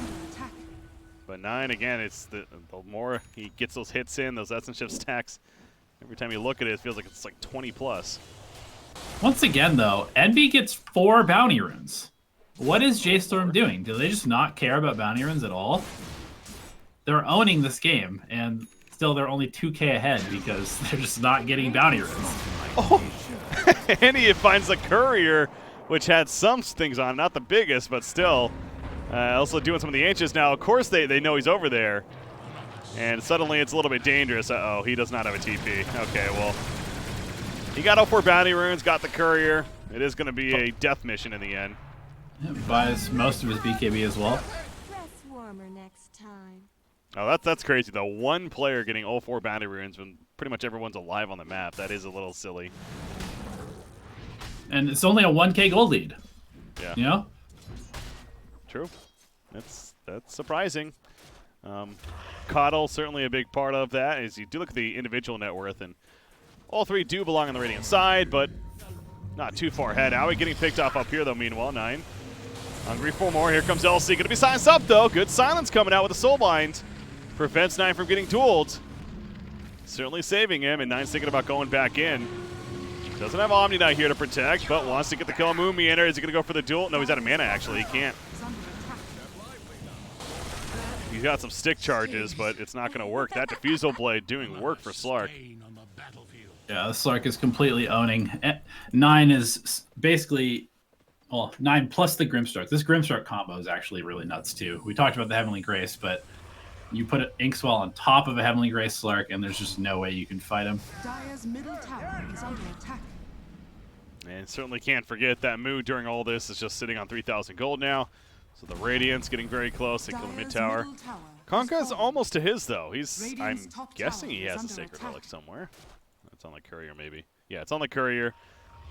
[SPEAKER 1] But 9, again, it's the more he gets those hits in, those essence shift stacks, every time you look at it, it feels like it's like 20 plus.
[SPEAKER 2] Once again, though, Envy gets 4 bounty runes. What is J.Storm doing? Do they just not care about bounty runes at all? They're owning this game, and still they're only 2k ahead because they're just not getting bounty runes.
[SPEAKER 1] Oh, and he finds the courier, which had some things on, not the biggest, but still. Also doing some of the ancients now. Of course they know he's over there. And suddenly it's a little bit dangerous. Uh-oh, he does not have a TP. Okay, well, he got all 4 bounty runes, got the courier. It is going to be a death mission in the end.
[SPEAKER 2] It buys most of his BKB as well.
[SPEAKER 5] Press warmer next time.
[SPEAKER 1] Oh, that's crazy, though. One player getting all 4 bounty runes when pretty much everyone's alive on the map. That is a little silly.
[SPEAKER 2] And it's only a 1k gold lead.
[SPEAKER 1] Yeah.
[SPEAKER 2] You know?
[SPEAKER 1] True. That's surprising. Coddle, certainly a big part of that, as you do look at the individual net worth, and all 3 do belong on the Radiant side, but not too far ahead. Aoi getting picked off up here, though, meanwhile. 9. Hungry for more. Here comes LC. Going to be silenced up, though. Good silence coming out with a Soulbind. Prevents 9 from getting dueled. Certainly saving him, and 9's thinking about going back in. Doesn't have Omni Knight here to protect, but wants to get the kill on Meander. Is he going to go for the duel? No, he's out of mana, actually. He can't. He's got some stick charges, but it's not going to work. That Diffusal Blade doing work for Slark.
[SPEAKER 2] Yeah, Slark is completely owning. 9 is basically, well, 9 plus the Grimstroke. This Grimstroke combo is actually really nuts, too. We talked about the Heavenly Grace, but you put an Inkswell on top of a Heavenly Grace Slark, and there's just no way you can fight him.
[SPEAKER 3] Dire's middle tower is under attack.
[SPEAKER 1] And certainly can't forget that Moo during all this is just sitting on 3,000 gold now. So the Radiant's getting very close. They kill the mid tower. Konka's almost to his, though. I'm guessing he has a Sacred Relic somewhere. It's on the courier, maybe. Yeah, it's on the courier.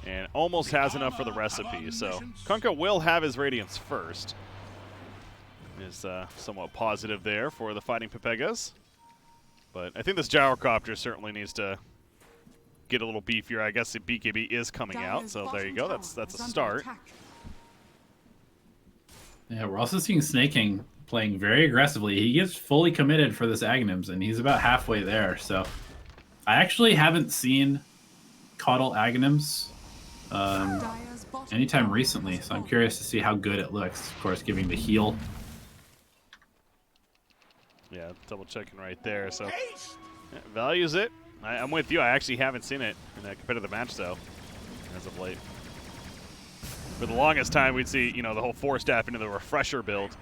[SPEAKER 1] And almost has enough for the recipe. So Konka will have his Radiance first. Is somewhat positive there for the fighting Pepegas. But I think this Gyrocopter certainly needs to get a little beefier. I guess the BKB is coming out, so there you go. That's a start.
[SPEAKER 2] Yeah, we're also seeing Snaking playing very aggressively. He gets fully committed for this Aghanims, and he's about halfway there. So I actually haven't seen Coddle Aghanims anytime recently, so I'm curious to see how good it looks. Of course, giving the heal.
[SPEAKER 1] Yeah, double checking right there. So yeah, values it. I'm with you. I actually haven't seen it in a competitive match, though, as of late. For the longest time, we'd see, the whole 4-staff into the Refresher build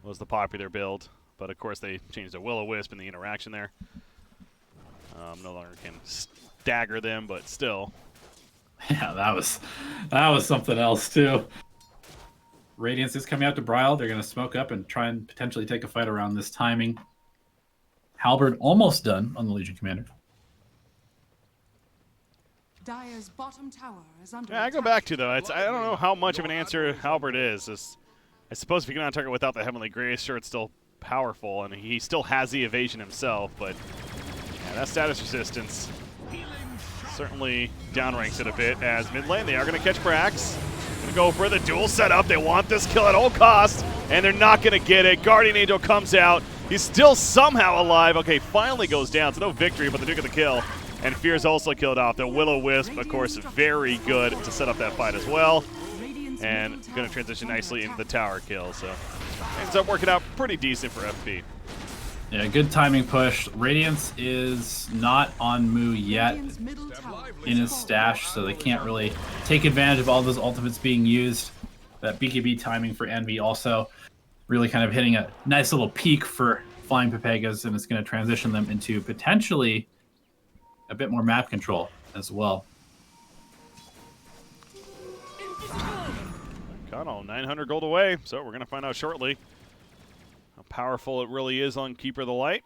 [SPEAKER 1] was the popular build. But, of course, they changed the Will-O-Wisp in the interaction there. No longer can stagger them, but still.
[SPEAKER 2] Yeah, that was something else, too. Radiance is coming out to Brile. They're going to smoke up and try and potentially take a fight around this timing. Halberd almost done on the Legion Commander.
[SPEAKER 3] Dire's bottom tower is under
[SPEAKER 1] Yeah, I go back to, though. I don't know how much of an answer Halberd is. I suppose if you get on target without the Heavenly Grace, sure, it's still powerful, and he still has the evasion himself, but yeah, that status resistance certainly downranks it a bit. As mid lane, they are going to catch Brax. Going to go for the duel setup. They want this kill at all costs, and they're not going to get it. Guardian Angel comes out. He's still somehow alive. Okay, finally goes down, so no victory, but they do get the kill. And Fear's also killed off. The Will-O-Wisp, of course, very good to set up that fight as well. And going to transition nicely into the tower kill. So ends up working out pretty decent for FP.
[SPEAKER 2] Yeah, good timing push. Radiance is not on Moo yet in his stash, so they can't really take advantage of all those ultimates being used. That BKB timing for Envy also really kind of hitting a nice little peak for Flying Pepegas, and it's going to transition them into potentially a bit more map control as well.
[SPEAKER 1] Connell, 900 gold away, so we're going to find out shortly how powerful it really is on Keeper of the Light.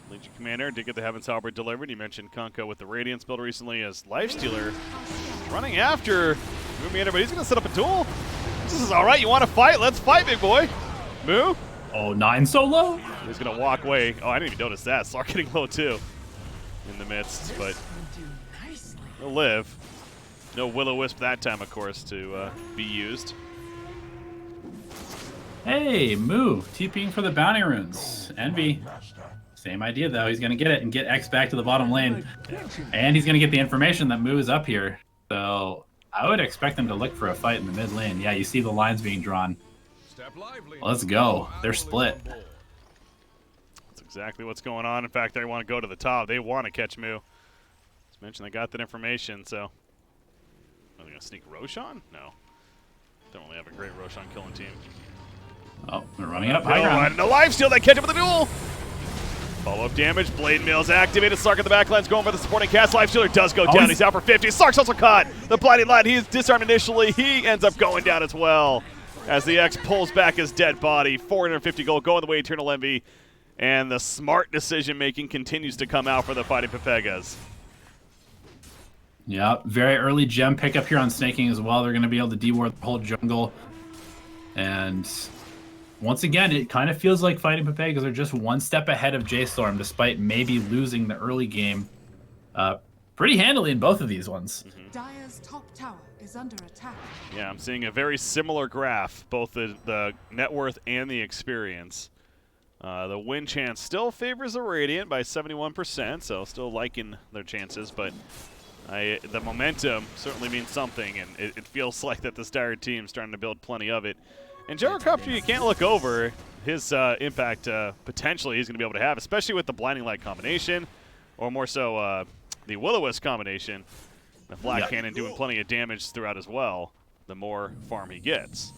[SPEAKER 1] Legion Commander did get the Heaven's Halberd delivered. You mentioned Kunkka with the Radiance build recently as Lifestealer running after Moomiander, but he's going to set up a duel. This is all right. You want to fight? Let's fight, big boy. Moo.
[SPEAKER 2] Oh, 9 so low?
[SPEAKER 1] He's going to walk away. Oh, I didn't even notice that. Slark getting low, too, in the midst, but he'll live. No Will-O-Wisp that time, of course, to be used.
[SPEAKER 2] Hey, Moo, TPing for the bounty runes. Envy. Same idea, though. He's going to get it and get X back to the bottom lane. And he's going to get the information that Moo is up here. So I would expect them to look for a fight in the mid lane. Yeah, you see the lines being drawn. Let's go. They're split.
[SPEAKER 1] That's exactly what's going on. In fact, they want to go to the top. They want to catch Moo. As mentioned, they got that information, so. Are they going to sneak Roshan? No. Don't really have a great Roshan killing team.
[SPEAKER 2] Oh, they're running up high ground.
[SPEAKER 1] And the lifesteal, they catch up with the duel. Follow-up damage, Blade Mail's activated. Slark at the backline's going for the supporting cast. Lifestealer does go down. He's out for 50. Slark's also caught. The Blinding Light, he's disarmed initially. He ends up going down as well as the X pulls back his dead body. 450 gold going the way Eternal Envy. And the smart decision-making continues to come out for the Fighting Pepegas.
[SPEAKER 2] Yeah, very early gem pickup here on snaking as well. They're going to be able to deward the whole jungle. And once again, it kind of feels like Fighting Pepegas are just one step ahead of J.Storm, despite maybe losing the early game pretty handily in both of these ones.
[SPEAKER 3] Dire's top tower is under attack.
[SPEAKER 1] Yeah, I'm seeing a very similar graph, both the net worth and the experience. The win chance still favors the Radiant by 71%, so still liking their chances, but the momentum certainly means something, and it feels like that this Dire team's starting to build plenty of it. And Gyrocopter, you can't look over his impact potentially he's going to be able to have, especially with the Blinding Light combination, or more so the Will-O-Wisp combination. The Black Cannon doing plenty of damage throughout as well, the more farm he gets.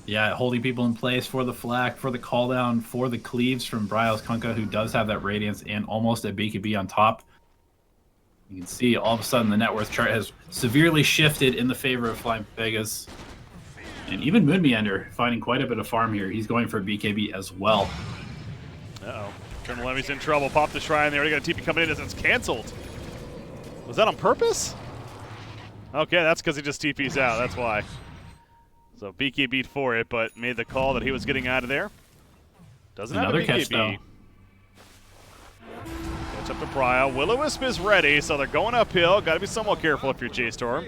[SPEAKER 2] Yeah, holding people in place for the flak, for the call down, for the cleaves from Bryos Kunkka, who does have that Radiance and almost a BKB on top. You can see all of a sudden the net worth chart has severely shifted in the favor of Flying Pepegas. And even Moonmeander finding quite a bit of farm here. He's going for a BKB as well.
[SPEAKER 1] Uh-oh. Eternal Envy's in trouble. Pop the Shrine. They already got a TP coming in as it's canceled. Was that on purpose? Okay, that's because he just TP's out. That's why. So BKB'd for it, but made the call that he was getting out of there. Doesn't
[SPEAKER 2] Another
[SPEAKER 1] have a BKB.
[SPEAKER 2] catch, though.
[SPEAKER 1] Catch up to Brya. Will-O-Wisp is ready, so they're going uphill. Got to be somewhat careful if you're J.Storm.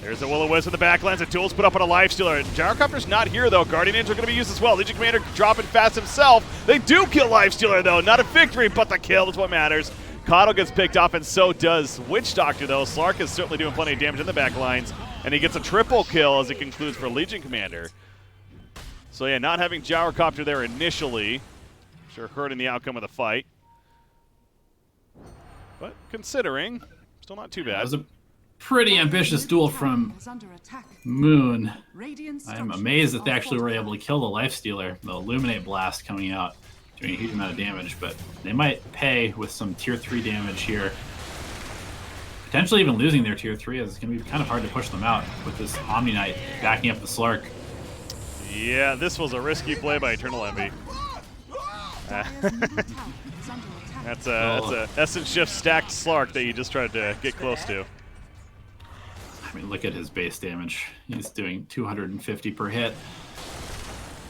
[SPEAKER 1] There's the Will-O-Wisp with the backlines. The duel's put up on a Lifestealer. Gyrocopter's not here, though. Guardian Angel going to be used as well. Legion Commander dropping fast himself. They do kill Lifestealer, though. Not a victory, but the kill is what matters. Coddle gets picked off, and so does Witch Doctor, though. Slark is certainly doing plenty of damage in the backlines, and he gets a triple kill as it concludes for Legion Commander. So, yeah, not having Gyrocopter there initially sure hurting the outcome of the fight. But considering, still not too bad.
[SPEAKER 2] That was a pretty ambitious duel from Moon. I am amazed that they actually were able to kill the Lifestealer. The Illuminate Blast coming out, doing a huge amount of damage, but they might pay with some tier 3 damage here. Potentially even losing their tier 3, as it's going to be kind of hard to push them out with this Omni Knight backing up the Slark.
[SPEAKER 1] Yeah, this was a risky play by Eternal Envy. That's a Essence Shift stacked Slark that you just tried to get close to.
[SPEAKER 2] I mean, look at his base damage. He's doing 250 per hit.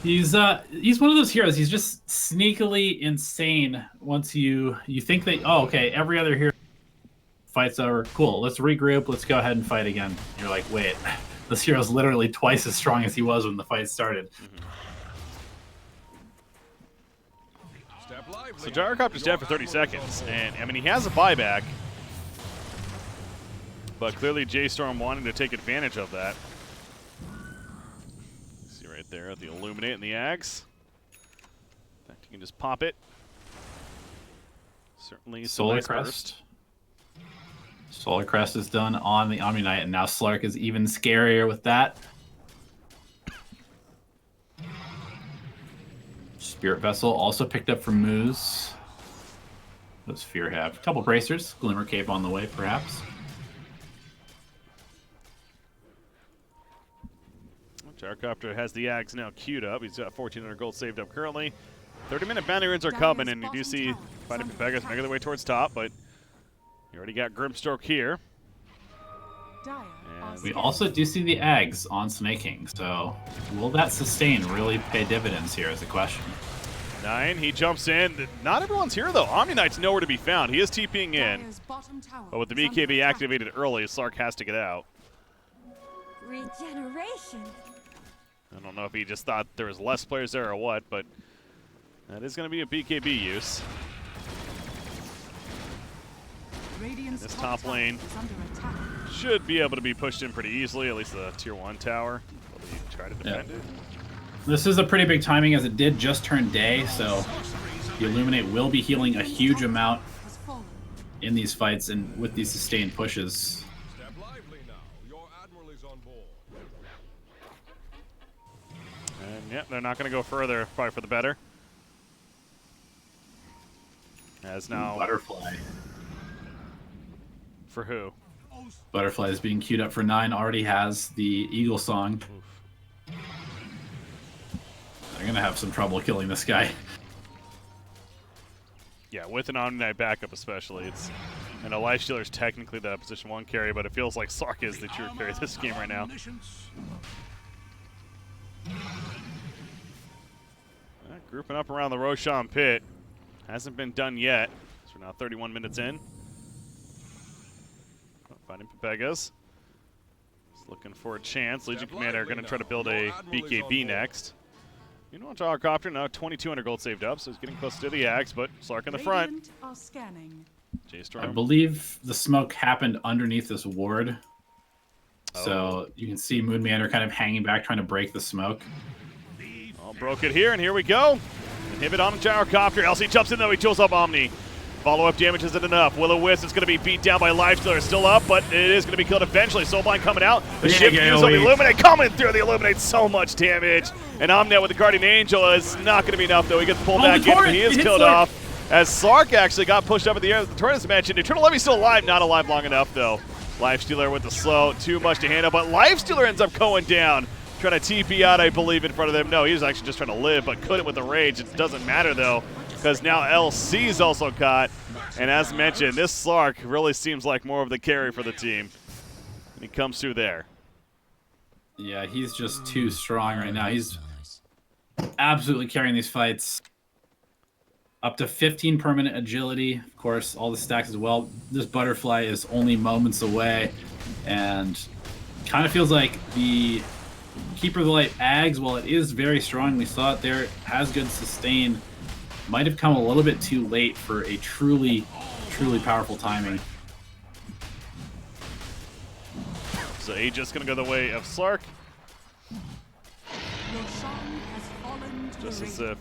[SPEAKER 2] He's one of those heroes. He's just sneakily insane. Once you think that, oh, okay, every other hero fight's over. Cool, let's regroup. Let's go ahead and fight again. You're like, wait, this hero's literally twice as strong as he was when the fight started.
[SPEAKER 1] So Gyrocopter's dead for 30 seconds, and I mean he has a buyback, but clearly J.Storm wanting to take advantage of that. See right there, the Illuminate and the Ags. In fact, you can just pop it. Certainly
[SPEAKER 2] Solar
[SPEAKER 1] nice
[SPEAKER 2] Crest.
[SPEAKER 1] burst.
[SPEAKER 2] Solar Crest is done on the Omni Knight, and now Slark is even scarier with that. Spirit Vessel also picked up from Moose. What does Fear have? A couple bracers. Glimmer Cape on the way, perhaps.
[SPEAKER 1] Gyrocopter has the Ags now queued up. He's got 1,400 gold saved up currently. 30-minute bounty runes are coming, and you do see fighting Pepegas making their way towards top, but you already got Grimstroke here.
[SPEAKER 3] Dire
[SPEAKER 2] We also do see the Ags on Snake King, so will that sustain really pay dividends here is the question.
[SPEAKER 1] 9, he jumps in. Not everyone's here, though. Omni Knight's nowhere to be found. He is TPing in,
[SPEAKER 3] Dire's bottom tower
[SPEAKER 1] but with the
[SPEAKER 3] is under
[SPEAKER 1] BKB
[SPEAKER 3] attack.
[SPEAKER 1] activated early, Slark has to get out.
[SPEAKER 5] Regeneration.
[SPEAKER 1] I don't know if he just thought there was less players there or what, but that is going to be a BKB use.
[SPEAKER 3] Radiant's
[SPEAKER 1] This top lane
[SPEAKER 3] is under attack.
[SPEAKER 1] should be able to be pushed in pretty easily, at least the tier 1 tower. Will he try to defend it?
[SPEAKER 2] This is a pretty big timing as it did just turn day, so the Illuminate will be healing a huge amount
[SPEAKER 3] Has fallen.
[SPEAKER 2] in these fights and with these sustained pushes.
[SPEAKER 4] Step lively now. Your admiral is on board.
[SPEAKER 1] And yeah, they're not going to go further, probably for the better. As now,
[SPEAKER 2] Butterfly.
[SPEAKER 1] for who?
[SPEAKER 2] Butterfly is being queued up for 9, already has the Eagle Song. They're going to have some trouble killing this guy.
[SPEAKER 1] Yeah, with an Omni Knight backup especially. It's, I know Life Stealer's technically the position 1 carry, but it feels like Sark is the true carry this game right now. Grouping up around the Roshan pit. Hasn't been done yet. So we're now 31 minutes in. Finding Pepegas. He's looking for a chance. Legion Commander are going to try to build a BKB next. You know, Gyrocopter now 2,200 gold saved up, so he's getting close to the Axe, but Slark in the front.
[SPEAKER 3] Radiant are scanning.
[SPEAKER 2] I
[SPEAKER 1] J.Storm.
[SPEAKER 2] believe the smoke happened underneath this ward. So you can see Moon Meander kind of hanging back, trying to break the smoke.
[SPEAKER 1] Oh, broke it here, and here we go. Inhibit on Gyrocopter. LC jumps in, though. He jewels up Omni. Follow-up damage isn't enough. Will-O-Wisp is going to be beat down by Lifestealer. Still up, but it is going to be killed eventually. Soulblind coming out. The shift use on the Illuminate coming through. The Illuminate so much damage. And Omnet with the Guardian Angel is not going to be enough, though. He gets pulled back in, but he is killed off. As Slark actually got pushed up in the air. The turret is mentioned. Eternal Levy's still alive. Not alive long enough, though. Lifestealer with the slow. Too much to handle, but Lifestealer ends up going down. Trying to TP out, I believe, in front of them. No, he was actually just trying to live, but couldn't with the rage. It doesn't matter, though, because now LC's also caught. And as mentioned, this Slark really seems like more of the carry for the team. And he comes through there.
[SPEAKER 2] Yeah, he's just too strong right now. He's absolutely carrying these fights. Up to 15 permanent agility. Of course, all the stacks as well. This Butterfly is only moments away. And kind of feels like the Keeper of the Light Ags, while it is very strong, we saw it there, has good sustain, might have come a little bit too late for a truly powerful timing.
[SPEAKER 1] So Aegis going to go the way of Slark,
[SPEAKER 3] Roshan has fallen to
[SPEAKER 1] just
[SPEAKER 3] the
[SPEAKER 1] as if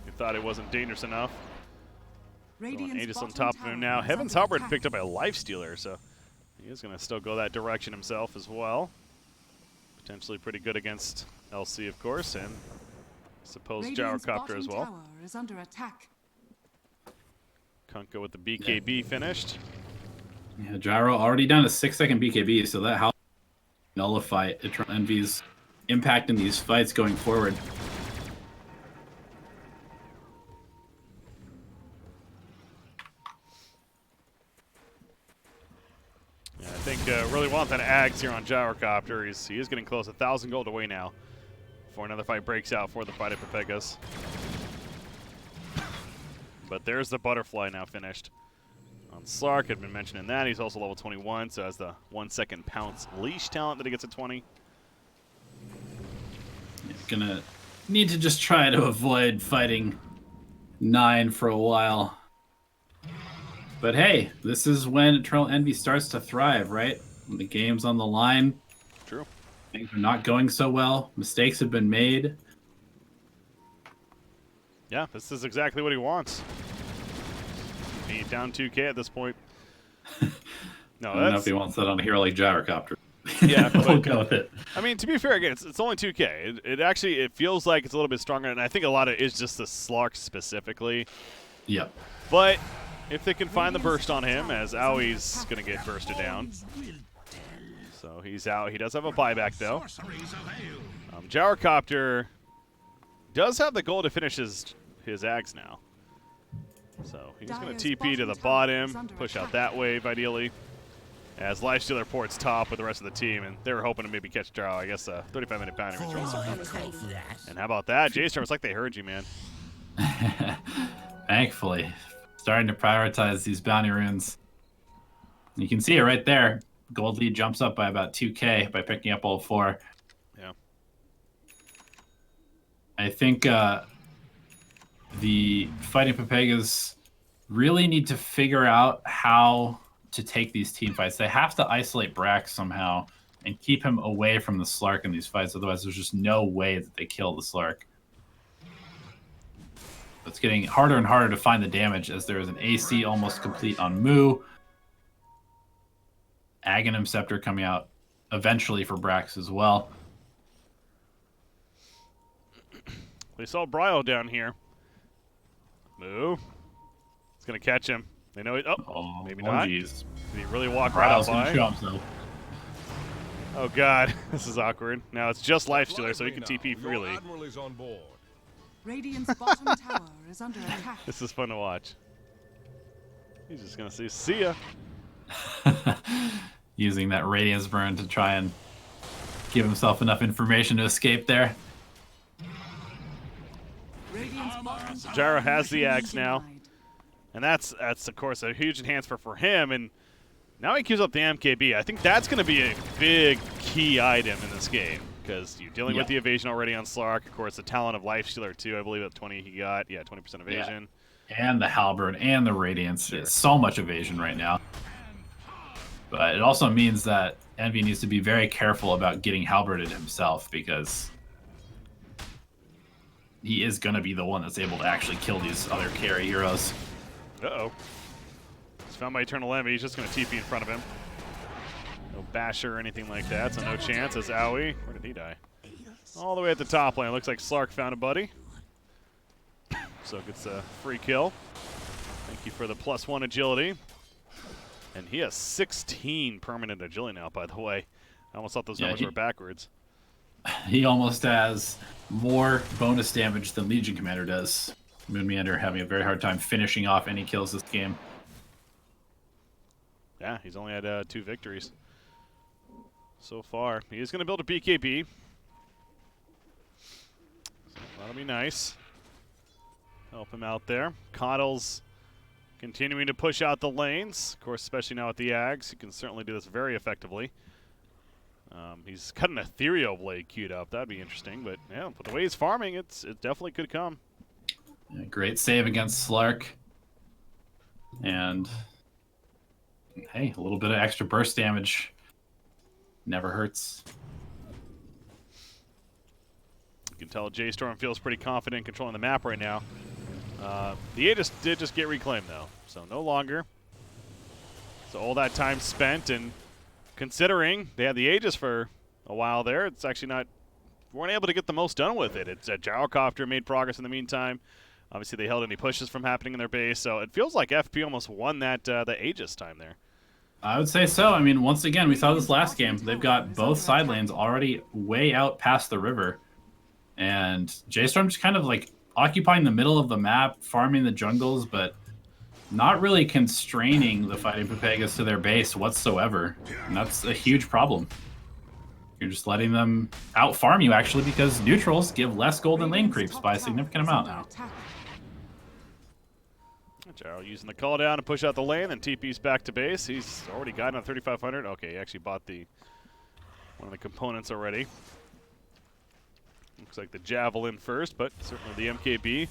[SPEAKER 1] he thought it wasn't dangerous enough.
[SPEAKER 3] Radiant's
[SPEAKER 1] Aegis on
[SPEAKER 3] bottom
[SPEAKER 1] top of him
[SPEAKER 3] tower
[SPEAKER 1] now.
[SPEAKER 3] is
[SPEAKER 1] Heaven's
[SPEAKER 3] under
[SPEAKER 1] Halberd
[SPEAKER 3] attack.
[SPEAKER 1] picked up a Lifestealer, so he is going to still go that direction himself as well. Potentially pretty good against LC, of course, and I suppose
[SPEAKER 3] Radiant's
[SPEAKER 1] Gyrocopter as
[SPEAKER 3] bottom
[SPEAKER 1] well.
[SPEAKER 3] tower is under attack.
[SPEAKER 1] Kunkka with the BKB finished.
[SPEAKER 2] Yeah, Gyro already down to 6-second BKB, so that helps nullify Eternal Envy's impact in these fights going forward.
[SPEAKER 1] Yeah, I think really want that Ags here on Gyrocopter. He is getting close, 1,000 gold away now before another fight breaks out for the fight at Pepegas. But there's the Butterfly now finished. On Slark, had been mentioning that. He's also level 21, so has the 1-second pounce leash talent that he gets at 20.
[SPEAKER 2] Gonna need to just try to avoid fighting 9 for a while. But hey, this is when Eternal Envy starts to thrive, right? When the game's on the line.
[SPEAKER 1] True.
[SPEAKER 2] Things are not going so well. Mistakes have been made.
[SPEAKER 1] Yeah, this is exactly what he wants. He's down 2K at this point. No,
[SPEAKER 2] I don't know if he wants that on a hero like Gyrocopter.
[SPEAKER 1] Yeah,
[SPEAKER 2] we'll go with it.
[SPEAKER 1] I mean, to be fair, again, it's only 2K. It actually feels like it's a little bit stronger, and I think a lot of it is just the Slark specifically.
[SPEAKER 2] Yep.
[SPEAKER 1] But if they can find the burst on him, as Aui's going to get bursted down. So he's out. He does have a buyback, though. Gyrocopter does have the goal to finish his Ags now. So he's going to TP to the bottom, push out that wave, ideally. As Lifestealer ports top with the rest of the team, and they were hoping to maybe catch Drow. I guess 35-minute bounty return. And how about that? J.Storm, it's like they heard you, man.
[SPEAKER 2] Thankfully. Starting to prioritize these bounty runes. You can see it right there. Gold lead jumps up by about 2K by picking up all 4.
[SPEAKER 1] Yeah.
[SPEAKER 2] I think the Fighting Pepegas really need to figure out how to take these team fights. They have to isolate Brax somehow and keep him away from the Slark in these fights. Otherwise, there's just no way that they kill the Slark. It's getting harder and harder to find the damage as there is an AC almost complete on Moo. Aghanim Scepter coming out eventually for Brax as well.
[SPEAKER 1] They saw Bryo down here. Moo. It's going to catch him. They know it. Oh, maybe not.
[SPEAKER 2] Geez.
[SPEAKER 1] Did he really walk right up by?
[SPEAKER 2] Show himself.
[SPEAKER 1] Oh, God. This is awkward. Now it's just Lifestealer, so he can TP freely.
[SPEAKER 4] Your admiral is on board.
[SPEAKER 3] Radiant's bottom tower is under attack.
[SPEAKER 1] This is fun to watch. He's just going to say, see ya.
[SPEAKER 2] Using that Radiance Burn to try and give himself enough information to escape there.
[SPEAKER 3] Radiant's bottom
[SPEAKER 1] So Gyro has the
[SPEAKER 3] tower
[SPEAKER 1] axe now. And that's of course a huge enhancer for him, and now he queues up the MKB. I think that's going to be a big key item in this game because you're dealing with the evasion already on Slark. Of course, the talent of Lifestealer too. I believe at 20 he got 20% evasion.
[SPEAKER 2] Yeah. And the Halberd and the Radiance. It's so much evasion right now. But it also means that Envy needs to be very careful about getting Halberded himself because he is going to be the one that's able to actually kill these other carry heroes.
[SPEAKER 1] Uh-oh. He's found by Eternal Envy. He's just going to TP in front of him. No Basher or anything like that, so no chance as Aoi. Where did he die? All the way at the top lane. Looks like Slark found a buddy. So gets a free kill. Thank you for the +1 agility. And he has 16 permanent agility now, by the way. I almost thought those numbers were backwards.
[SPEAKER 2] He almost has more bonus damage than Legion Commander does. Moon Meander having a very hard time finishing off any kills this game.
[SPEAKER 1] Yeah, he's only had 2 victories so far. He is going to build a BKB. So that'll be nice. Help him out there. Coddle's continuing to push out the lanes. Of course, especially now with the Ags, he can certainly do this very effectively. He's got an Ethereal Blade queued up. That'd be interesting, but yeah, but the way he's farming, it definitely could come.
[SPEAKER 2] Yeah, great save against Slark. And hey, a little bit of extra burst damage never hurts.
[SPEAKER 1] You can tell J.Storm feels pretty confident controlling the map right now. The Aegis did just get reclaimed, though, so no longer. So all that time spent, and considering they had the Aegis for a while there, it's actually not... weren't able to get the most done with it. It's Gyrocopter made progress in the meantime. Obviously, they held any pushes from happening in their base, so it feels like FP almost won that the Aegis time there.
[SPEAKER 2] I would say so. I mean, once again, we saw this last game. They've got both side lanes already way out past the river. And J.Storm just kind of like occupying the middle of the map, farming the jungles, but not really constraining the Fighting Pepegas to their base whatsoever. And that's a huge problem. You're just letting them out-farm you, actually, because neutrals give less golden lane creeps by a significant amount now.
[SPEAKER 1] Gyro using the call down to push out the lane, then TP's back to base. He's already gotten a 3,500. Okay, he actually bought one of the components already. Looks like the Javelin first, but certainly the MKB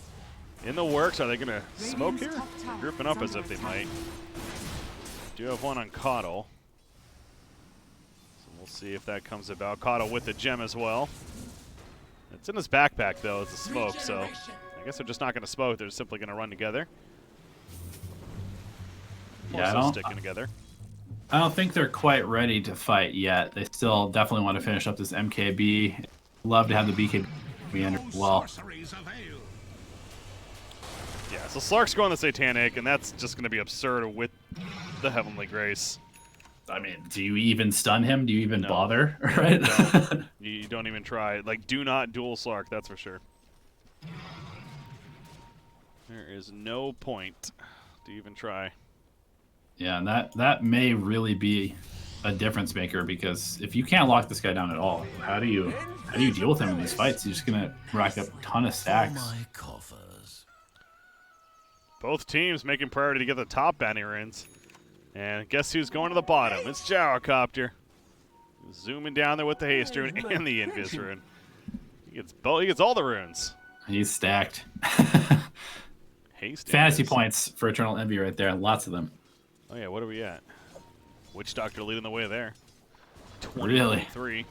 [SPEAKER 1] in the works. Are they going to smoke here? Grouping up as if they might. Do have one on Coddle. So we'll see if that comes about. Coddle with the gem as well. It's in his backpack, though, it's a smoke, so I guess they're just not going to smoke. They're simply going to run together.
[SPEAKER 2] Yeah,
[SPEAKER 1] Also sticking together.
[SPEAKER 2] I don't think they're quite ready to fight yet. They still definitely want to finish up this MKB. Love to have the BKB in as well.
[SPEAKER 1] Yeah, so Slark's going the Satanic, and that's just going to be absurd with the Heavenly Grace.
[SPEAKER 2] I mean, do you even stun him? Do you even
[SPEAKER 1] No.
[SPEAKER 2] bother? Right?
[SPEAKER 1] No, you don't even try. Like, do not duel Slark, that's for sure. There is no point to even try.
[SPEAKER 2] Yeah, and that may really be a difference maker, because if you can't lock this guy down at all, how do you deal with him in these fights? You're just gonna rack up a ton of stacks.
[SPEAKER 1] Both teams making priority to get the top bounty runes. And guess who's going to the bottom? It's Gyrocopter. Zooming down there with the haste rune and the invis rune. He gets all the runes.
[SPEAKER 2] He's stacked.
[SPEAKER 1] Haste.
[SPEAKER 2] Fantasy
[SPEAKER 1] invis.
[SPEAKER 2] points for Eternal Envy right there, lots of them.
[SPEAKER 1] Oh yeah, what are we at? Witch Doctor leading the way there.
[SPEAKER 2] Really?
[SPEAKER 1] 3.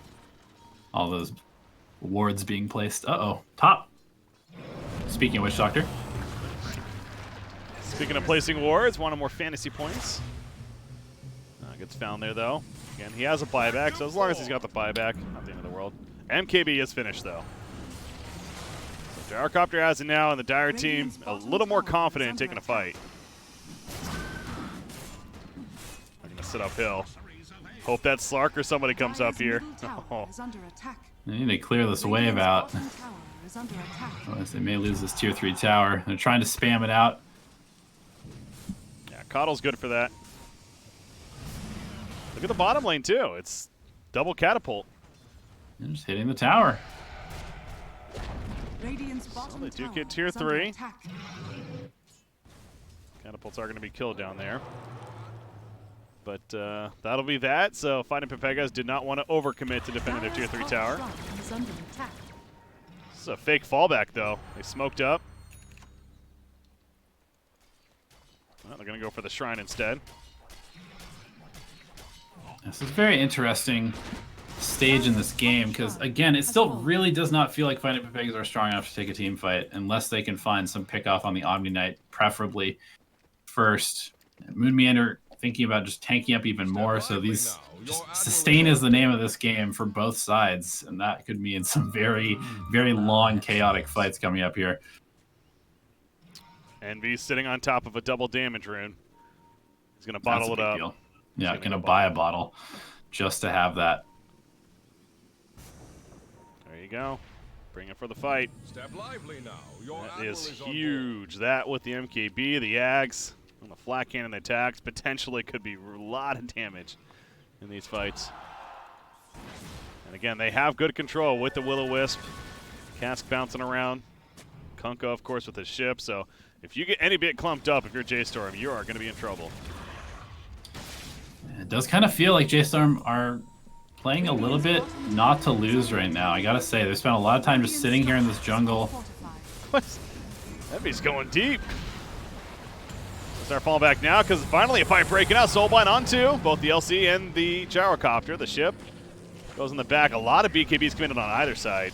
[SPEAKER 2] All those wards being placed. Uh-oh, top. Speaking of Witch Doctor.
[SPEAKER 1] Speaking of placing wards, wanted more fantasy points. Gets found there though. Again, he has a buyback, so as long as he's got the buyback, not the end of the world. MKB is finished though. So Gyrocopter has it now, and the Dire team a little more confident in taking a fight. They're gonna sit uphill. Hope that Slark or somebody comes up here. Oh.
[SPEAKER 2] They need to clear this wave out. Otherwise they may lose this tier 3 tower. They're trying to spam it out.
[SPEAKER 1] Yeah, Coddle's good for that. Look at the bottom lane too. It's double catapult.
[SPEAKER 2] They're just hitting the tower.
[SPEAKER 1] Well, they do get tier 3. Catapults are going to be killed down there. But that'll be that. So Fighting Pepegas did not want to overcommit to defending their tier 3 tower. This is a fake fallback though. They smoked up. Well, they're going to go for the shrine instead.
[SPEAKER 2] This is a very interesting stage in this game, because again, it still really does not feel like Fighting Pepegas are strong enough to take a team fight unless they can find some pickoff on the Omni Knight, preferably first. Moon Meander thinking about just tanking up even more, so these just sustain is the name of this game for both sides, and that could mean some very, very long chaotic fights coming up here.
[SPEAKER 1] Envy sitting on top of a double damage rune. He's going to bottle it up.
[SPEAKER 2] Deal. Yeah, gonna buy a bottle just to have that.
[SPEAKER 1] There you go. Bring it for the fight.
[SPEAKER 4] Step lively now. Your
[SPEAKER 1] That is
[SPEAKER 4] admiral on
[SPEAKER 1] huge. That with the MKB, the Ags, and the flat cannon attacks potentially could be a lot of damage in these fights. And again, they have good control with the Will-O-Wisp. Cask bouncing around. Kunkka, of course, with his ship. So if you get any bit clumped up, if you're J.Storm, you are going to be in trouble.
[SPEAKER 2] It does kind of feel like J.Storm are playing a little bit not to lose right now. I gotta say, they spent a lot of time just sitting here in this jungle.
[SPEAKER 1] What? Envy's going deep. Start falling back now because finally a fight breaking out. Soulblind onto both the LC and the Gyrocopter. The ship goes in the back. A lot of BKBs committed on either side.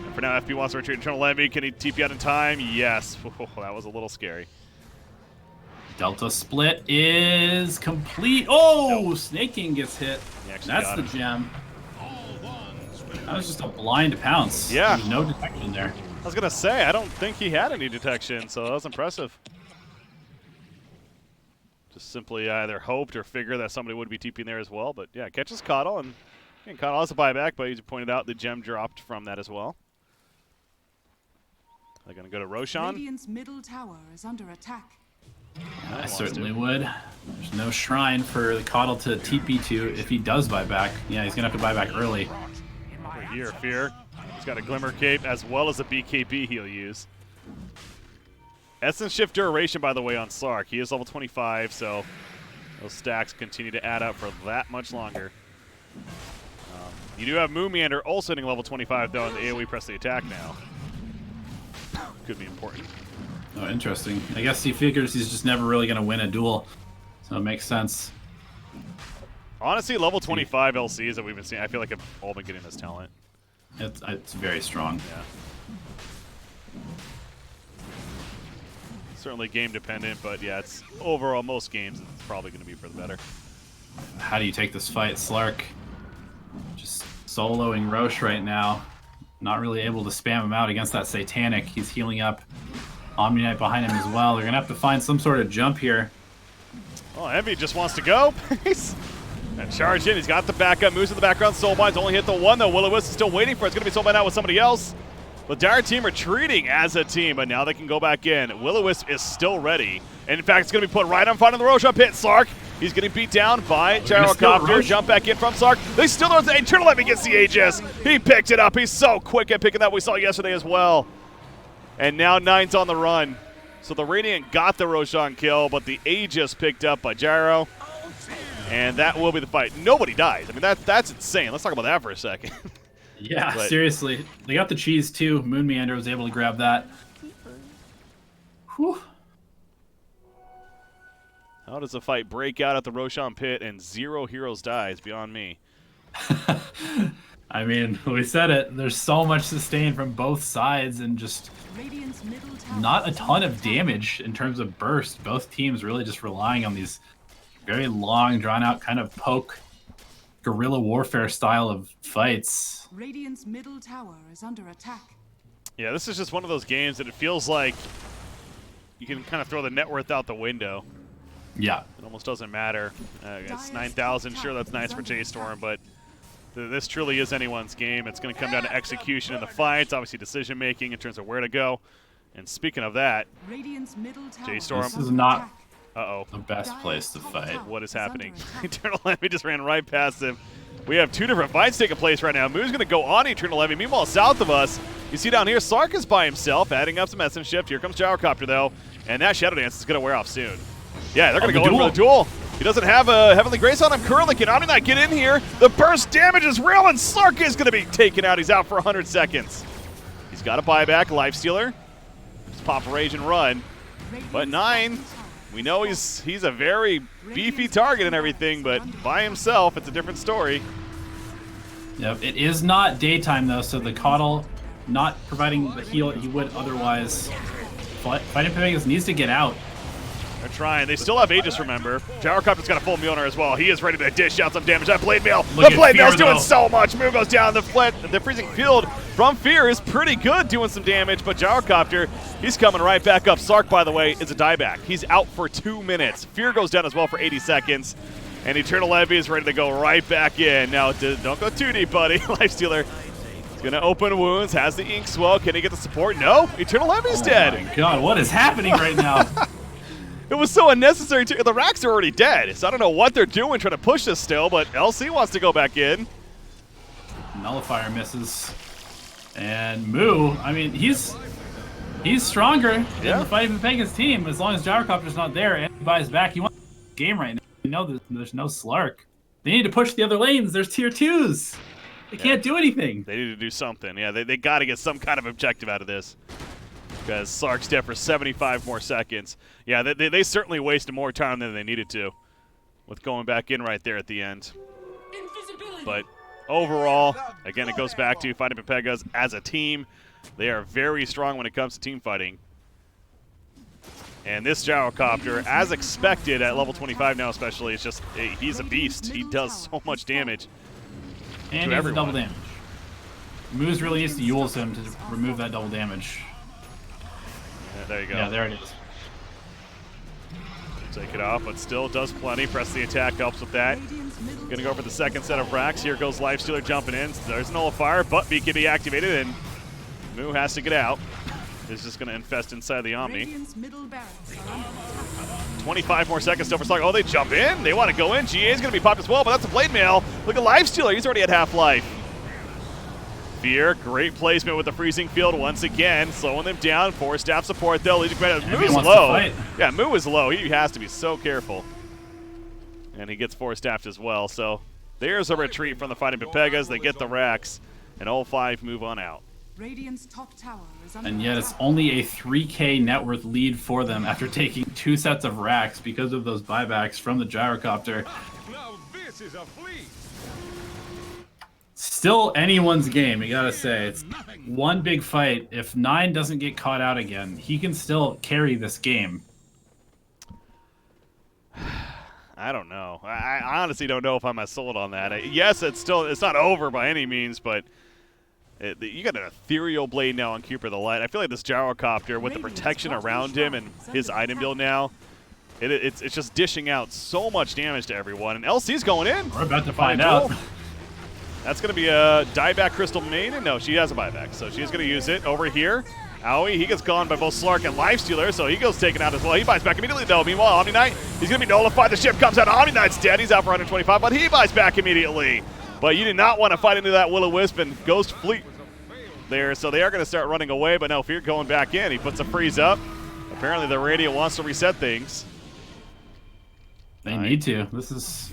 [SPEAKER 1] And for now, FP wants to retreat Eternal Envy. Can he TP out in time? Yes. Oh, that was a little scary.
[SPEAKER 2] Delta split is complete. Oh,
[SPEAKER 1] Nope.
[SPEAKER 2] Snake King gets hit.
[SPEAKER 1] He actually
[SPEAKER 2] That's
[SPEAKER 1] got
[SPEAKER 2] the
[SPEAKER 1] him.
[SPEAKER 2] gem. That was just a blind pounce.
[SPEAKER 1] Yeah.
[SPEAKER 2] There's no detection there.
[SPEAKER 1] I was going to say, I don't think he had any detection, so that was impressive. Just simply either hoped or figured that somebody would be TPing there as well. But yeah, catches Coddle, and again, Coddle has a buyback, but as you pointed out, the gem dropped from that as well. They're going to go to Roshan.
[SPEAKER 3] Radiant's middle tower is under attack.
[SPEAKER 2] Yeah, I certainly would. There's no shrine for the Coddle to TP to if he does buy back. Yeah, he's going to have to buy back early.
[SPEAKER 1] Over here, Fear. He's got a Glimmer Cape as well as a BKB he'll use. Essence Shift Duration, by the way, on Slark. He is level 25, so those stacks continue to add up for that much longer. You do have Moon Meander also hitting level 25, though, and the AoE press the attack now. Could be important.
[SPEAKER 2] Oh, interesting. I guess he figures he's just never really going to win a duel, so it makes sense.
[SPEAKER 1] Honestly, level 25 LCs that we've been seeing, I feel like have all been getting this talent.
[SPEAKER 2] It's very strong.
[SPEAKER 1] Yeah. Certainly game dependent, but yeah, it's overall most games it's probably going to be for the better.
[SPEAKER 2] How do you take this fight? Slark just soloing Roche right now. Not really able to spam him out against that Satanic. He's healing up. Omni Knight behind him as well. They're going to have to find some sort of jump here.
[SPEAKER 1] Oh, Envy just wants to go. And charge in. He's got the backup. Moves in the background. Soulbind's only hit the one, though. Will-O-Wisp is still waiting for it. It's going to be Soulbind out with somebody else. The Dire team retreating as a team, but now they can go back in. Will-O-Wisp is still ready. And in fact, it's going to be put right on front of the Roshan pit. Slark, he's getting beat down by Gyrocopter. Jump back in from Slark. They still don't. Eternal Envy gets the Aegis. He picked it up. He's so quick at picking that. We saw yesterday as well. And now Nine's on the run. So the Radiant got the Roshan kill, but the Aegis picked up by Gyro. And that will be the fight. Nobody dies. I mean, that's insane. Let's talk about that for a second.
[SPEAKER 2] Yeah,
[SPEAKER 1] But
[SPEAKER 2] seriously. They got the cheese, too. Moon Meander was able to grab that. Whew.
[SPEAKER 1] how does the fight break out at the Roshan pit and 0 heroes dies beyond me?
[SPEAKER 2] I mean, we said it. There's so much sustain from both sides and just
[SPEAKER 3] Radiant's middle tower
[SPEAKER 2] not a
[SPEAKER 3] is
[SPEAKER 2] ton
[SPEAKER 3] under
[SPEAKER 2] of
[SPEAKER 3] attack.
[SPEAKER 2] damage in terms of burst. Both teams really just relying on these very long, drawn-out kind of poke, guerrilla warfare style of fights.
[SPEAKER 3] Radiant's middle tower is under attack.
[SPEAKER 1] Yeah, this is just one of those games that it feels like you can kind of throw the net worth out the window.
[SPEAKER 2] Yeah.
[SPEAKER 1] It almost doesn't matter. It's 9,000. Sure, that's nice for J.Storm, but this truly is anyone's game. It's going to come down to execution in the fights, obviously decision-making in terms of where to go. And speaking of that,
[SPEAKER 3] Radiant's middle tower
[SPEAKER 1] J.Storm.
[SPEAKER 3] is
[SPEAKER 2] This is
[SPEAKER 3] under
[SPEAKER 2] not
[SPEAKER 3] attack.
[SPEAKER 1] uh-oh,
[SPEAKER 2] the best place to fight.
[SPEAKER 1] what is
[SPEAKER 3] Is under
[SPEAKER 1] happening?
[SPEAKER 3] attack.
[SPEAKER 1] Eternal Envy just ran right past him. We have 2 different fights taking place right now. Moo's going to go on Eternal Envy. Meanwhile, south of us, you see down here, Sark is by himself, adding up some essence shift. Here comes Gyrocopter, though, and that Shadow Dance is going to wear off soon. Yeah, they're going to go in for the duel. He doesn't have a Heavenly Grace on him currently. Can Omni Knight get in here? The burst damage is real, and Sark is going to be taken out. He's out for 100 seconds. He's got a buyback, Lifestealer. Just pop Rage and run. But Nine, we know he's a very beefy target and everything, but by himself, it's a different story.
[SPEAKER 2] Yep, it is not daytime though, so the Coddle not providing the heal he would otherwise. Fighting Pepegas needs to get out.
[SPEAKER 1] They're trying. They still have Aegis, remember. Gyrocopter's got a full Mjolnir as well. He is ready to dish out some damage. That Blade Mail.
[SPEAKER 2] Look
[SPEAKER 1] The
[SPEAKER 2] at
[SPEAKER 1] Blade Mail's
[SPEAKER 2] Fear,
[SPEAKER 1] doing
[SPEAKER 2] though.
[SPEAKER 1] so much. Move goes down. The freezing field from Fear is pretty good, doing some damage, but Gyrocopter, he's coming right back up. Sark, by the way, is a dieback. He's out for 2 minutes. Fear goes down as well for 80 seconds. And Eternal Envy is ready to go right back in. Now, don't go too deep, buddy. Lifestealer is going to open wounds, has the Ink Swell. Can he get the support? No. Eternal Envy's dead.
[SPEAKER 2] Oh my god, what is happening right now?
[SPEAKER 1] It was so unnecessary. The racks are already dead, so I don't know what they're doing trying to push this still, but LC wants to go back in.
[SPEAKER 2] Nullifier misses. And Moo, I mean, he's stronger than the Fighting Pepegas team as long as Gyrocopter's not there and he buys back. He wants the game right now. You know that there's no Slark. They need to push the other lanes. There's tier 2s. They can't do anything.
[SPEAKER 1] They need to do something. Yeah, they got to get some kind of objective out of this. Because Slark's dead for 75 more seconds. Yeah, they certainly wasted more time than they needed to with going back in right there at the end. But overall, again, it goes back to Fighting Pepegas as a team. They are very strong when it comes to team fighting. And this Gyrocopter, as expected at level 25 now especially, it's just, he's a beast. He does so much damage.
[SPEAKER 2] And he has double damage. Moose really needs to use him to remove that double damage.
[SPEAKER 1] Yeah, there you go.
[SPEAKER 2] Yeah, there it is.
[SPEAKER 1] Take it off, but still does plenty. Press the attack, helps with that. Gonna go for the second set of racks. Here goes Lifestealer jumping in. There's Nullifier, but B can be activated, and Moo has to get out. Is just gonna infest inside the Omni. 25 more seconds still for Slark. Oh, they jump in. They want to go in. GA is gonna be popped as well, but that's a Blade Mail. Look at Lifestealer. He's already at half-life. Fear, great placement with the freezing field once again, slowing them down. 4 staff support though. Legion Commander, Moo's low. Yeah, Moo is low. He has to be so careful. And he gets 4 staffed as well. So there's a retreat from the Fighting Pepegas. They get the racks, and all 5 move on out.
[SPEAKER 3] Radiant's top tower is under
[SPEAKER 2] And yet it's
[SPEAKER 3] attack.
[SPEAKER 2] only a 3k net worth lead for them after taking 2 sets of racks because of those buybacks from the Gyrocopter.
[SPEAKER 4] Now this is a fleet.
[SPEAKER 2] Still anyone's game, you gotta say. It's one big fight. If 9 doesn't get caught out again, he can still carry this game.
[SPEAKER 1] I don't know. I honestly don't know if I'm as sold on that. Yes, it's not over by any means, but you got an ethereal blade now on Cooper the Light. I feel like this gyrocopter with the protection around him and his item build now, it's just dishing out so much damage to everyone. And LC's going in.
[SPEAKER 2] We're about to find out.
[SPEAKER 1] That's going to be a dieback Crystal Maiden. No, she has a buyback, so she's going to use it over here. Aoi, he gets gone by both Slark and Lifestealer, so he goes taken out as well. He buys back immediately, though. Meanwhile, Omni Knight, he's going to be nullified. The ship comes out. Omni Knight's dead. He's out for 125, but he buys back immediately. But you did not want to fight into that Will-O-Wisp and Ghost Fleet there, so they are going to start running away, but no, Fear going back in. He puts a freeze up. Apparently, the radio wants to reset things.
[SPEAKER 2] They need to. This is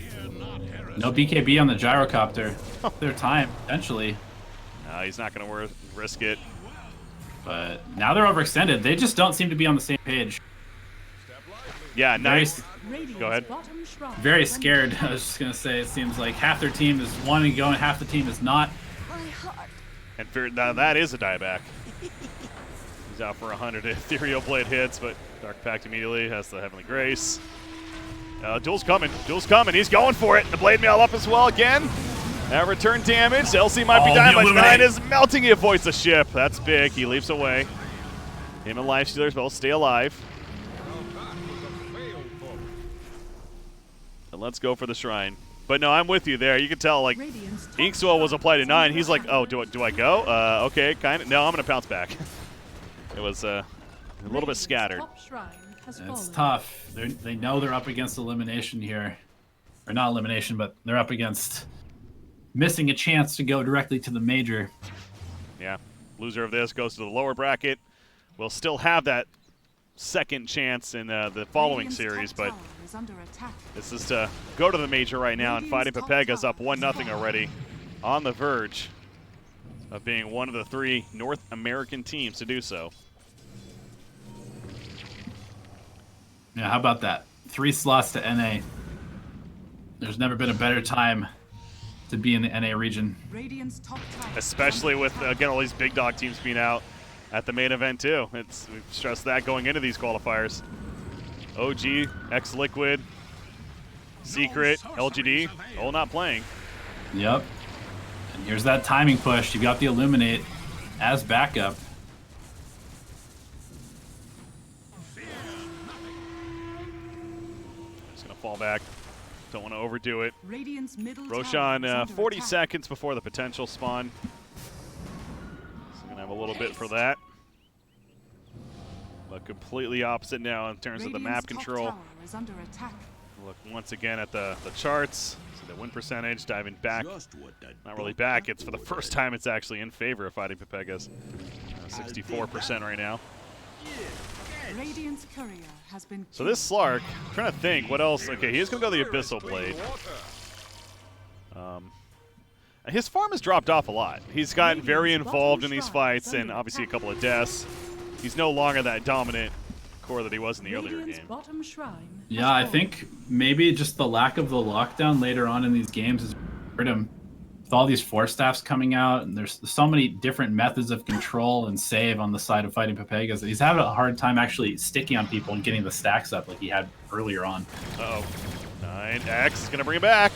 [SPEAKER 2] no BKB on the gyrocopter. Their time, potentially.
[SPEAKER 1] No, he's not going to risk it.
[SPEAKER 2] But now they're overextended. They just don't seem to be on the same page.
[SPEAKER 1] Yeah, nice. Go ahead.
[SPEAKER 2] Very scared. I was just going to say, it seems like half their team is wanting to go and half the team is not.
[SPEAKER 1] And Fear, now that is a dieback. He's out for 100 Ethereal Blade hits, but Dark Pact immediately has the Heavenly Grace. Duel's coming. Duel's coming. He's going for it. The Blade Mail up as well again. That return damage. LC might be dying, but 9 is melting. He avoids the ship. That's big. He leaps away. Him and Lifestealers both stay alive. And let's go for the Shrine. But no, I'm with you there. You can tell, like, Ink Swell was applied to 9. He's like, oh, do I go? Okay, kind of. No, I'm going to pounce back. It was a little bit scattered.
[SPEAKER 2] It's tough. They know they're up against elimination here. Or not elimination, but they're up against missing a chance to go directly to the major.
[SPEAKER 1] Yeah. Loser of this goes to the lower bracket. We'll still have that second chance in the following series, but this is to go to the major right now, and Fighting Pepegas up 1-0 already, on the verge of being one of the 3 North American teams to do so.
[SPEAKER 2] Yeah, how about that? 3 slots to NA. There's never been a better time to be in the NA region.
[SPEAKER 1] Especially with, again, all these big dog teams being out at the main event, too. We've stressed that going into these qualifiers. OG, X-Liquid, Secret, LGD, all not playing.
[SPEAKER 2] Yep. And here's that timing push. You got the Illuminate as backup.
[SPEAKER 1] Just going to fall back. Don't want to overdo it. Roshan, 40 seconds before the potential spawn. So going to have a little bit for that. But completely opposite now in terms of the map control. Look once again at the charts. See the win percentage, diving back. Not really back. It's for the first time it's actually in favor of Fighting Pepegas. 64% right now. So this Slark, I'm trying to think what else. Okay, he's going to go the Abyssal Blade. His farm has dropped off a lot. He's gotten very involved in these fights and obviously a couple of deaths. He's no longer that dominant core that he was in the earlier game.
[SPEAKER 2] Yeah, I think maybe just the lack of the lockdown later on in these games has hurt him. With all these force staffs coming out, and there's so many different methods of control and save on the side of Fighting Pepegas that he's having a hard time actually sticking on people and getting the stacks up like he had earlier on.
[SPEAKER 1] Uh-oh. 9X is going to bring it back.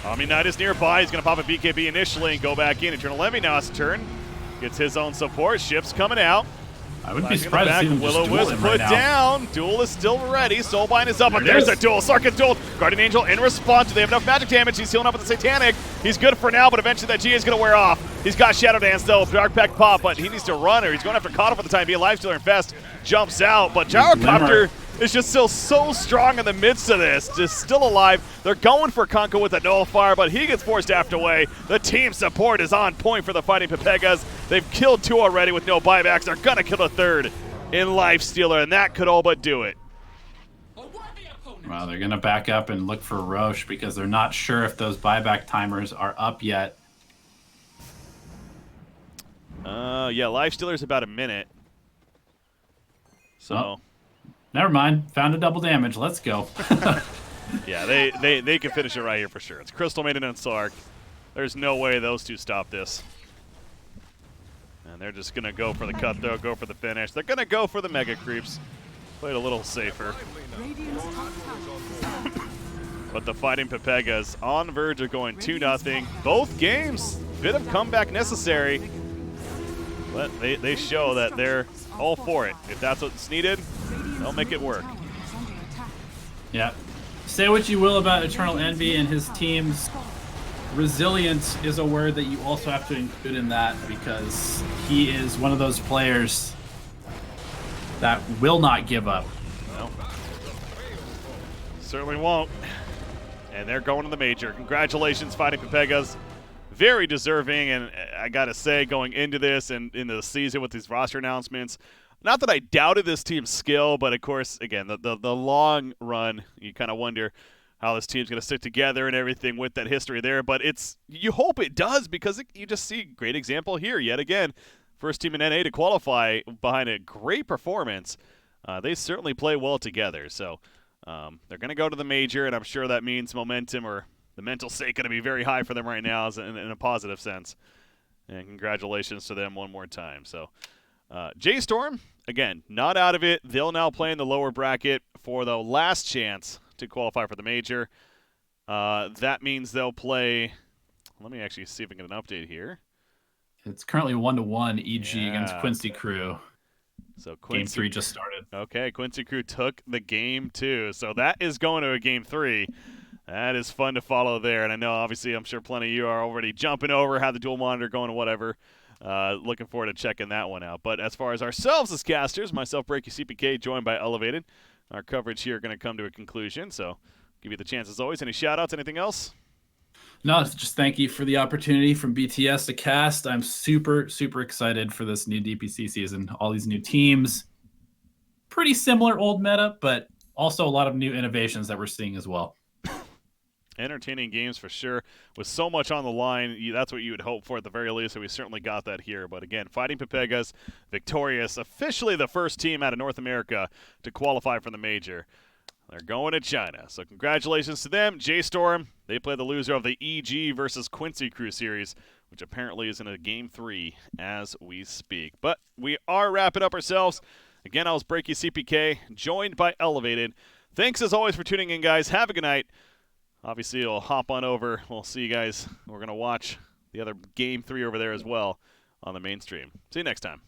[SPEAKER 1] Omni Knight is nearby. He's going to pop a BKB initially and go back in. Eternal Envy now has to turn. Gets his own support. Ship's coming out.
[SPEAKER 2] I wouldn't be surprised to see them just duel him right now.
[SPEAKER 1] Put down. Duel is still ready. Soulbind is up, but there's a duel. Slark gets dueled. Guardian Angel in response. Do they have enough magic damage? He's healing up with the Satanic. He's good for now, but eventually that GA is going to wear off. He's got Shadow Dance, though. Dark Pact pop, but he needs to run, or he's going after Caught for the time being. Lifestealer Infest jumps out, but Gyrocopter is just still so strong in the midst of this. Just still alive. They're going for Konko with a Nullifier, but he gets forced after away. The team support is on point for the Fighting Pepegas. They've killed 2 already with no buybacks. They're going to kill a 3rd in Lifestealer, and that could all but do it.
[SPEAKER 2] Well, they're going to back up and look for Roche because they're not sure if those buyback timers are up yet.
[SPEAKER 1] Yeah, Lifestealer's about a minute. So...
[SPEAKER 2] Oh. Never mind. Found a double damage. Let's go.
[SPEAKER 1] Yeah, they can finish it right here for sure. It's Crystal Maiden and Slark. There's no way those two stop this. And they're just going to go for the cutthroat, go for the finish. They're going to go for the mega creeps. Played a little safer.
[SPEAKER 3] Radiant's top tower is
[SPEAKER 1] But the Fighting Pepegas on the verge of going 2-0. Both games, bit of comeback necessary. But they show that they're all for it. If that's what's needed, they'll make it work.
[SPEAKER 2] Yeah. Say what you will about Eternal Envy and his teams. Resilience is a word that you also have to include in that, because he is one of those players that will not give up.
[SPEAKER 1] No. Certainly won't. And they're going to the major. Congratulations, Fighting Pepegas. Very deserving, and I gotta say, going into this and into the season with these roster announcements, not that I doubted this team's skill, but of course, again, the long run, you kind of wonder how this team's going to stick together and everything with that history there. But you hope it does, because you just see a great example here yet again. First team in NA to qualify behind a great performance. They certainly play well together. So they're going to go to the major, and I'm sure that means momentum, or the mental state, going to be very high for them right now in a positive sense. And congratulations to them one more time. So J.Storm, again, not out of it. They'll now play in the lower bracket for the last chance to qualify for the major. That means they'll play. Let me actually see if I can get an update here.
[SPEAKER 2] It's currently 1-1 EG against Quincy Crew.
[SPEAKER 1] So
[SPEAKER 2] Game 3 just started.
[SPEAKER 1] Okay, Quincy Crew took the game 2. So that is going to a game 3. That is fun to follow there. And I know, obviously, I'm sure plenty of you are already jumping over, have the dual monitor going, whatever. Looking forward to checking that one out. But as far as ourselves as casters, myself, Breaky CPK, joined by Elevated, our coverage here going to come to a conclusion. So give you the chance as always. Any shout-outs, anything else?
[SPEAKER 2] No, just thank you for the opportunity from BTS to cast. I'm super, super excited for this new DPC season. All these new teams. Pretty similar old meta, but also a lot of new innovations that we're seeing as well.
[SPEAKER 1] Entertaining games for sure. With so much on the line, that's what you would hope for at the very least, so we certainly got that here. But again, Fighting Pepegas victorious, officially the first team out of North America to qualify for the major. They're going to China, so congratulations to them. J.Storm, they play the loser of the EG versus Quincy Crew series, which apparently is in a Game 3 as we speak. But we are wrapping up ourselves. Again, I was Breaky CPK, joined by Elevated. Thanks as always for tuning in, guys. Have a good night. Obviously, we'll hop on over. We'll see you guys. We're going to watch the other Game 3 over there as well on the mainstream. See you next time.